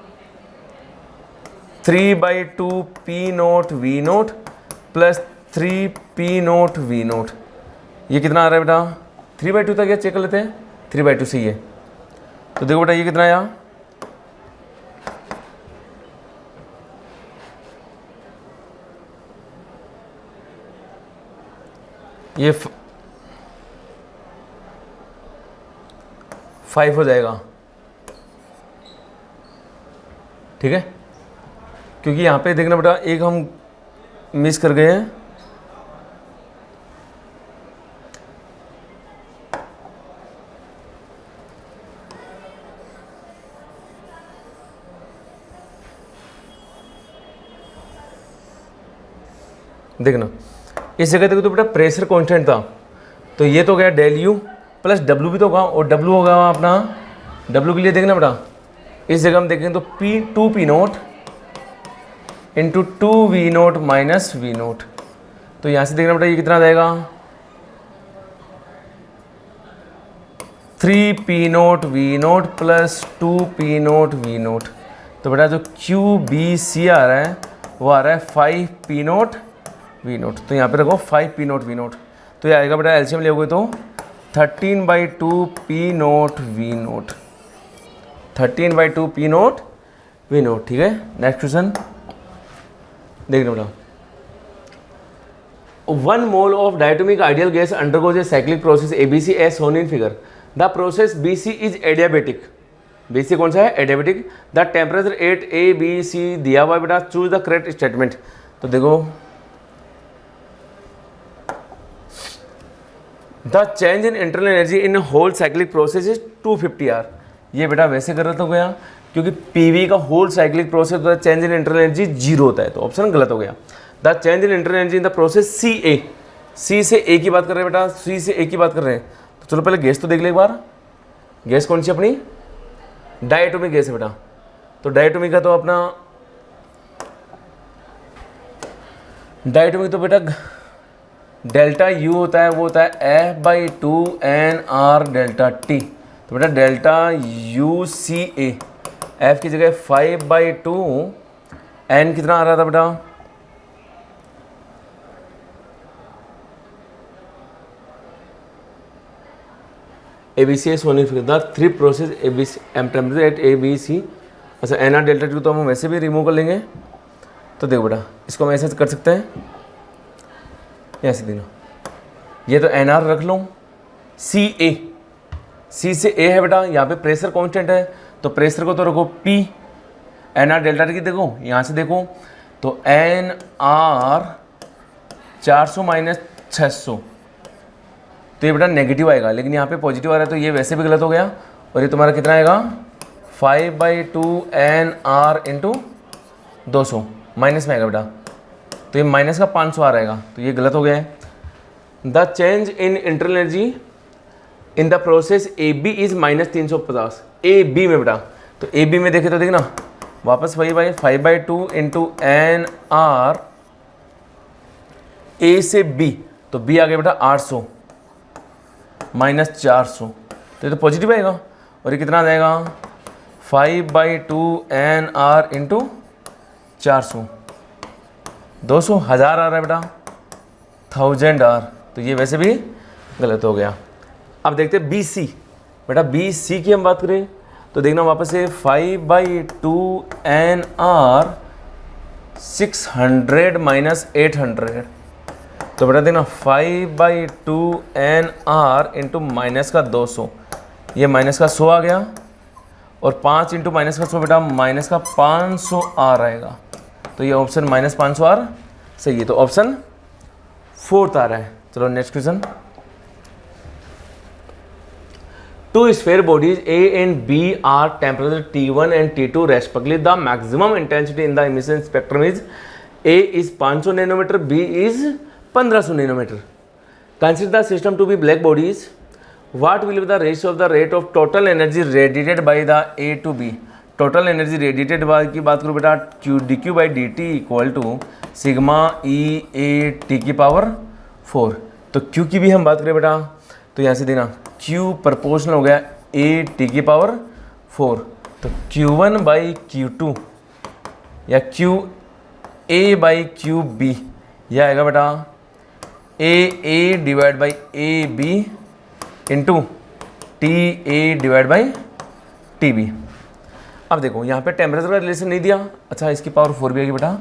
3/2 P0 V0 plus 3P0 V0। ये कितना आ रहा है बेटा 3/2 था क्या, चेक कर लेते हैं। 3/2 सही है। तो देखो बेटा ये कितना आया ये 5 हो जाएगा, ठीक है, क्योंकि यहाँ पे देखना बेटा एक हम मिस कर गए हैं। देखना इस जगह देखो तो बेटा प्रेशर कांस्टेंट था, तो ये तो गया डेल यू प्लस डब्ल्यू भी तो होगा, और डब्ल्यू होगा अपना डब्ल्यू के लिए देखना बेटा इस जगह हम देखेंगे तो P2P0 into 2V0 minus V0। तो यहाँ से देखना बेटा ये कितना आ जाएगा 3P0 V0 plus 2P0 V0। तो बेटा जो QBC आ रहा है वो आ रहा है 5P0 वी नोट। तो यहाँ पे रखो 5 पी नोट वी नोट। तो ये आएगा बेटा एलसीएम लोगे तो 13/2 P naught V naught, 13/2 P naught V naught. ठीक है, नेक्स्ट क्वेश्चन देख लो बेटा। 1 mole of diatomic ideal gas undergoes a cyclic process ABC as shown in figure. The process BC is adiabatic. BC कौन सा है? Adiabatic. The temperature at A B C दिया हुआ बेटा, चूज द करेक्ट स्टेटमेंट। तो देखो the change in internal energy in whole cyclic process is 250 R। ये बेटा वैसे गलत हो गया क्योंकि पीवी का whole cyclic process the change in internal energy 0 होता है, तो ऑप्शन गलत हो गया। The change in internal energy in the process C A, C से ए की बात कर रहे हैं बेटा, सी से ए की बात कर रहे हैं। तो चलो पहले गैस तो देख ले एक बार। गैस कौन सी अपनी? डायटोमिक गैस है बेटा। तो डायटोमिक का तो अपना डायटोमिक तो बेटा डेल्टा यू होता है, वो होता है F/2 डेल्टा टी। तो बेटा delta you see A, F की जगह 5/2 एन कितना आ रहा था बेटा? ABC सोनी फिर the 3 process ABC temperature at ABC। अच्छा NR डेल्टा टी तो हम वैसे भी रिमूव कर लेंगे। तो देखो बेटा इसको हम ऐसे कर सकते हैं, ऐसे देना, ये तो NR रख लो, CA, C से A है बेटा, यहाँ पे प्रेशर कांस्टेंट है तो प्रेशर को तो रखो P, NR डेल्टा टी देखो यहाँ से देखो तो NR 400 - 600, तो ये बेटा नेगेटिव आएगा, लेकिन यहाँ पे पॉजिटिव आ रहा है तो ये वैसे भी गलत हो गया। और ये तुम्हारा कितना आएगा? 5/2 NR इंटू 200 माइनस में आएगा बेटा, तो ये माइनस का 500 आ रहेगा, तो ये गलत हो गया है। The change in internal energy in the process A B is -350 A B में बेटा। तो ए बी में देखे तो देखना वापस वही भाई 5/2 इंटू NR ए से बी, तो बी आ गया बेटा 800 -400, तो ये तो पॉजिटिव आएगा। और ये कितना आ जाएगा? 5/2 NR इंटू 400, 200 1000 आ रहा है बेटा, 1000 R, तो ये वैसे भी गलत हो गया। अब देखते हैं BC बेटा, BC की हम बात करें तो देखना वापस से 5/2 NR 600 - 800, तो बेटा देखना 5/2 NR इंटू माइनस का 200, ये माइनस का 100 आ गया, और 5 इंटू माइनस का 100 बेटा माइनस का 500 R आएगा, तो ये ऑप्शन -500 R सही है, तो ऑप्शन 4 आ रहा है। चलो next question. 2 sphere bodies A and B are temperature T1 and T2 respectively. The maximum intensity in the emission spectrum is A is 500 nanometer, B is 1500 nanometer. Consider the system to be black bodies. What will be the ratio of the rate of total energy radiated by the A to B? Total energy radiated की बात करूँ बेटा, dQ/dt equal to sigma E/A/T⁴। तो Q की भी हम बात करें बेटा तो यहाँ से देना Q प्रोपोर्शनल हो गया A/T⁴, तो Q1/Q2 या QA/QB, यह आएगा बेटा AA/AB इंटू TA/TB। अब देखो यहाँ पे टेम्परेचर का रिलेशन नहीं दिया, अच्छा इसकी पावर 4 भी आएगी बेटा।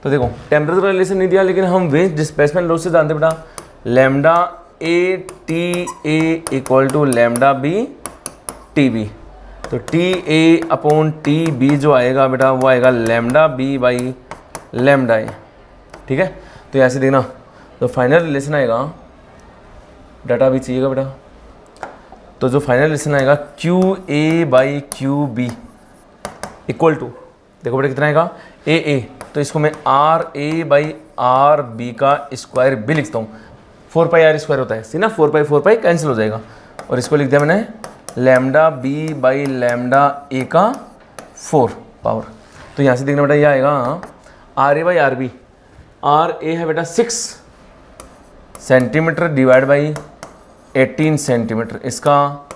तो देखो टेम्परेचर का रिलेशन नहीं दिया, लेकिन हम वेस्ट डिस्प्लेसमेंट लॉस से जानते बेटा lambda ATA equal to lambda BTB। तो TA/TB जो आएगा बेटा वो आएगा लैम्डा B/λA, ठीक है। तो ऐसे देखना, तो फाइनल रिलेशन आएगा, डाटा भी चाहिएगा बेटा, तो जो फाइनल रिलेशन आएगा QA/QB इक्वल टू, देखो बेटा कितना आएगा AA, तो इसको मैं RA/RB का स्क्वायर भी लिखता हूँ, 4πr² होता है, सी ना 4π कैंसिल हो जाएगा, और इसको लिख दिया मैंने लैम्डा B/λA का 4 पावर। तो यहाँ से देखना बेटा ये आएगा RA/RB, RA है बेटा 6 सेंटीमीटर डिवाइड बाई 18 सेंटीमीटर, इसका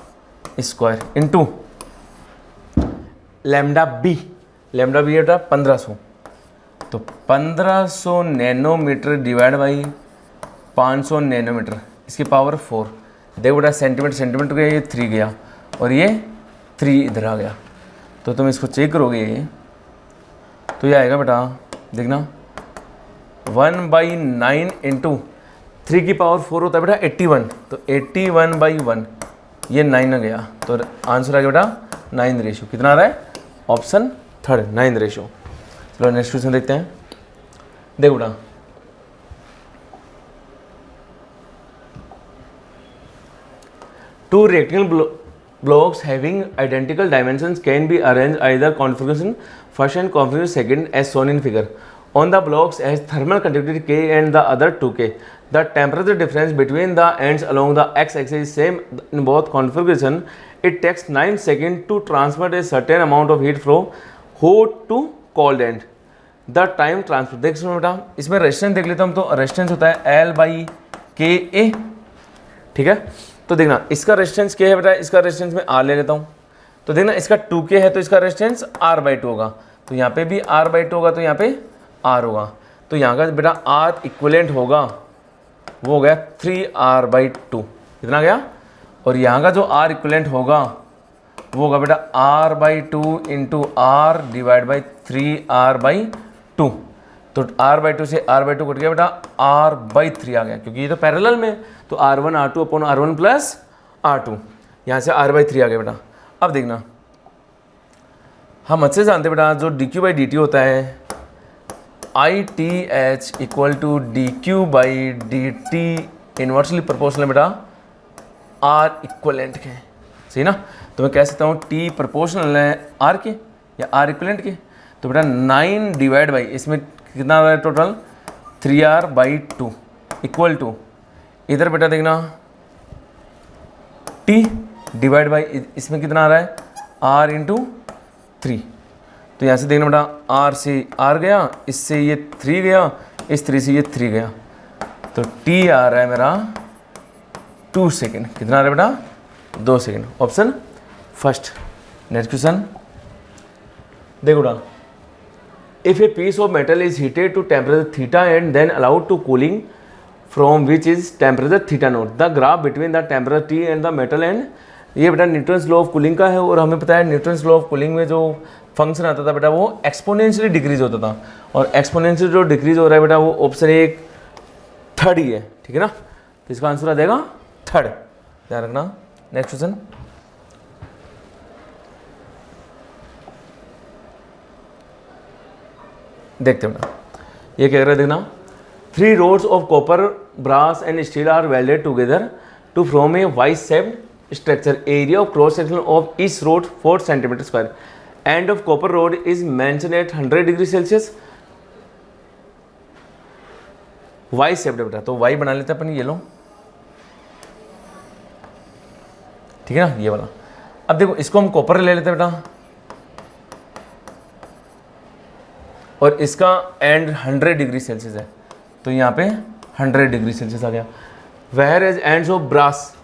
स्क्वायर इंटू लैम्डा B है बेटा 1500, तो 1500 नैनोमीटर डिवाइड बाई 500 नैनोमीटर, इसकी पावर 4। देखो बेटा सेंटीमीटर सेंटीमीटर गया, ये 3 गया और ये 3 इधर आ गया। तो तुम इसको चेक करोगे तो ये आएगा बेटा, देखना 1/9 इंटू 3 की पावर 4 होता है बेटा 81, तो 81/1 ये 9 आ गया, तो आंसर आ गया बेटा 9 रेशो। कितना आ रहा है? Option third 9 ratio. चलो नेक्स्ट क्वेश्चन देखते हैं। देखो बेटा, two rectangle blocks having identical dimensions can be arranged either configuration first and configuration second as shown in figure. On the blocks has thermal conductivity K and the other 2K. The temperature difference between the ends along the x-axis is same in both configuration. It takes 9 seconds to transfer a certain amount of heat from hot to cold end. The time transfer, देख सुनो बेटा, इसमें रेजिस्टेंस देख लेते हम, तो रेजिस्टेंस होता है L/KA, ठीक है। तो देखना इसका रेजिस्टेंस क्या है बेटा, इसका रेजिस्टेंस मैं R ले लेता हूँ, तो देखना इसका 2K है तो इसका रेजिस्टेंस R/2 होगा, तो यहाँ पे भी R/2 होगा, तो यहाँ पे R होगा, तो यहाँ का बेटा R इक्विवेलेंट होगा वो हो गया 3R/2, कितना गया, और यहाँ का जो R इक्विवेलेंट होगा वो होगा बेटा R/2 into R divide by 3R/2, तो R/2 से R/2 कट गया बेटा R/3 आ गया, क्योंकि ये तो पैरेलल में, तो R1 R2 upon R1 plus R2, यहाँ से R/3 आ गया बेटा। अब देखना हम अच्छे से जानते बेटा जो dq/dt होता है ITH equal to dq/dt inversely proportional बेटा R इक्वलेंट के, सही ना। तो मैं कह सकता हूँ T प्रोपोर्शनल है R के या R इक्वलेंट के, तो बेटा 9 डिवाइड बाई इसमें कितना आ रहा है टोटल 3R/2 इक्वल टू इधर बेटा देखना T डिवाइड बाई इसमें कितना आ रहा है R इंटू 3, तो यहाँ से देखना बेटा R से R गया, इससे ये 3 गया, इस 3 से ये 3 गया, तो T आ रहा है मेरा 2 सेकेंड, कितना आ रहा है बेटा 2 second, option first. Next question देखो बेटा, if a piece of metal is heated to temperature theta and then allowed to cooling from which is temperature theta naught, the graph between the temperature T and the metal and, ये बेटा न्यूटन्स लॉ ऑफ कूलिंग का है, और हमें पता है न्यूटन्स लॉ ऑफ कूलिंग में जो फंक्शन आता था बेटा वो एक्सपोनेंशियली डिक्रीज होता था, और एक्सपोनेंशियल जो डिक्रीज हो रहा है बेटा वो ऑप्शन एक थर्ड ही है, ठीक है ना, तो इसका आंसर आ जाएगा थर्ड, ध्यान रखना। नेक्स्ट क्वेश्चन देखते हैं बेटा, ये क्या कह रहा है देखना, 3 rods of copper, brass and steel are welded together to form a Y-shaped structure. Area of cross section of each rod 4 centimeter square. End of copper rod is mentioned at 100 degree Celsius. Y-shaped बेटा, तो Y बना लेते हैं अपन, ये लो, ठीक है ना, ये वाला। अब देखो इसको हम कॉपर ले लेते हैं बेटा, और इसका एंड 100 डिग्री सेल्सियस है, तो यहाँ पे 100 डिग्री सेल्सियस आ गया। Where edge ends of brass,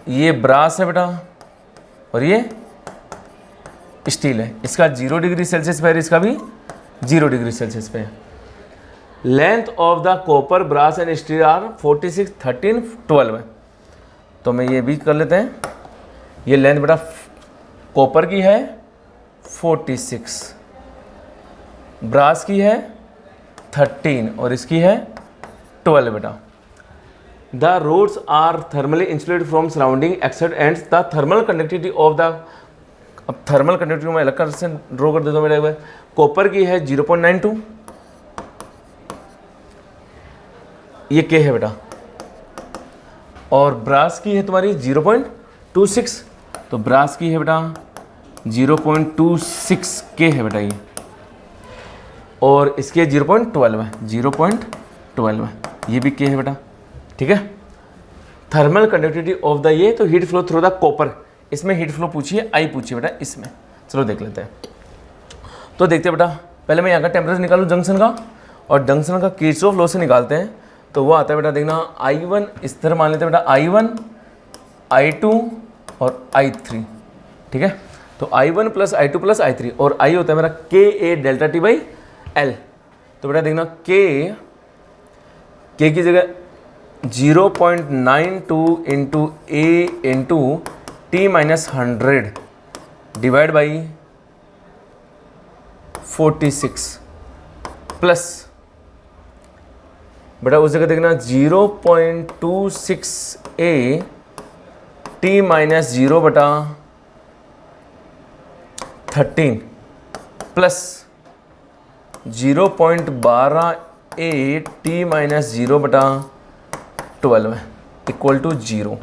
ये ब्रास है बेटा और ये स्टील है, इसका 0 डिग्री सेल्सियस पे है, इसका भी 0 डिग्री सेल्सियस पे है। Length of the copper, brass and steel are 46, 13, 12 है, तो मैं ये भी कर लेते हैं। ये लेंथ बेटा कॉपर की है 46, ब्रास की है 13 और इसकी है 12 बेटा। The rods are thermally insulated from surrounding except ends, the thermal conductivity of the, अब थर्मल कंडक्टिविटी मैं अलग कर से ड्रॉ कर देता हूँ मेरे, कॉपर की है 0.92, ये के है बेटा, और ब्रास की है तुम्हारी 0.26, तो ब्रास की है बेटा 0.26 के है बेटा ये, और इसके 0.12 है, 0.12 है, ये भी के है बेटा, ठीक है। थर्मल कंडक्टिविटी ऑफ द, ये तो heat flow through the copper, इसमें हीट फ्लो पूछिए, आई पूछिए बेटा इसमें, चलो देख लेते हैं। तो देखते हैं बेटा, पहले मैं यहाँ का टेम्परेचर निकालूँ जंक्शन का, और जंक्शन का किरचॉफ लॉ से निकालते हैं, तो वो आता है बेटा देखना I1, इस तरह मान लेते हैं बेटा I1, I2 और I3, ठीक है। तो I1 plus I2 plus I3, और I होता है मेरा KA delta T by L। तो बेटा देखना K की जगह 0.92 into A into T minus 100 divide by 46 plus बेटा उस जगह देखना 0.26 A T माइनस 0 बटा 13 प्लस 0.12 A T माइनस 0 बटा 12 इक्वल टू 0।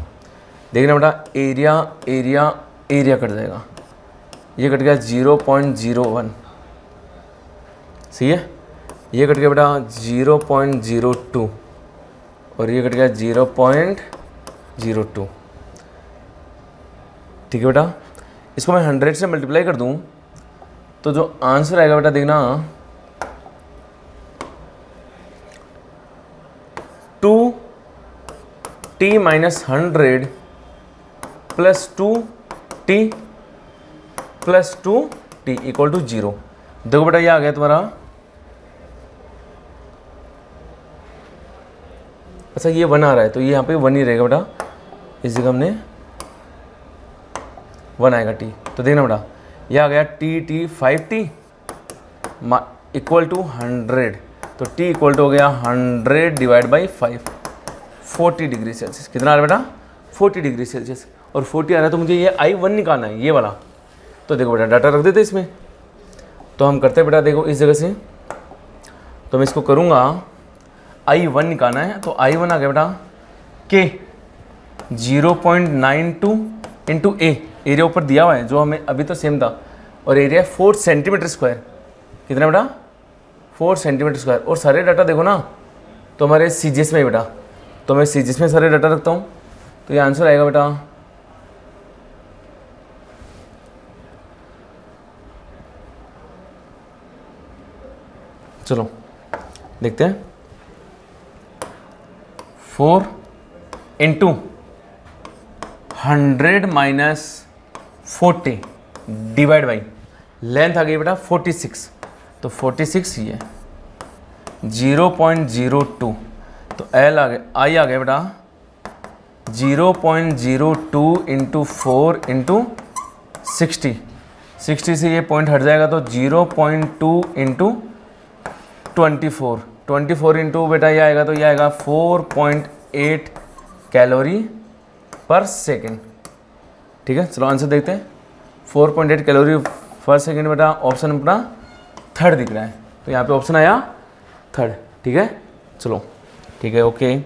देखना बेटा एरिया एरिया एरिया कट जाएगा, ये कट गया 0.01, सही है। ये कट गया बेटा 0.02 और ये कट गया 0.02। ठीक है बेटा, इसको मैं 100 से मल्टीप्लाई कर दूं तो जो आंसर आएगा बेटा देखना 2t minus 100 plus 2t plus 2t equal to 0। देखो बेटा ये आ गया तुम्हारा, अच्छा ये 1 आ रहा है तो ये यहाँ पे 1 ही रहेगा बेटा, इस जगह हमने 1 आएगा t। तो देखना बेटा ये आ गया t 5t इक्वल टू 100, तो t इक्वल टू हो गया 100 डिवाइड बाई 5, 40 डिग्री सेल्सियस। कितना आ रहा है बेटा 40 डिग्री सेल्सियस, और 40 आ रहा है तो मुझे ये I1 निकालना है, ये वाला। तो देखो बेटा डाटा रख देते इसमें, तो हम करते हैं बेटा देखो इस जगह से, तो मैं इसको करूँगा I1 निकालना है, तो I1 आ गया बेटा K 0.92 इंटू A, एरिया ऊपर दिया हुआ है जो हमें अभी तो सेम था, और एरिया 4 सेंटीमीटर स्क्वायर। कितना बेटा 4 सेंटीमीटर स्क्वायर। और सारे डाटा देखो ना तो हमारे CGS में बेटा, तो मैं CGS में सारे डाटा रखता हूँ, तो ये आंसर आएगा बेटा चलो देखते हैं 4 into 100 minus 40 divide by length आ गई बेटा 46, तो 46 ये 0.02, तो L आ गया I आ गया बेटा 0.02 इंटू 4 इंटू 60, 60 से ये पॉइंट हट जाएगा तो 0.2 इंटू 24 इंटू बेटा ये आएगा तो ये आएगा 4.8 कैलोरी पर सेकेंड। ठीक है, चलो आंसर देखते हैं। 4.8 कैलोरी पर सेकेंड बेटा ऑप्शन अपना थर्ड दिख रहा है, तो यहाँ पे ऑप्शन आया थर्ड। ठीक है, चलो ठीक है, ओके।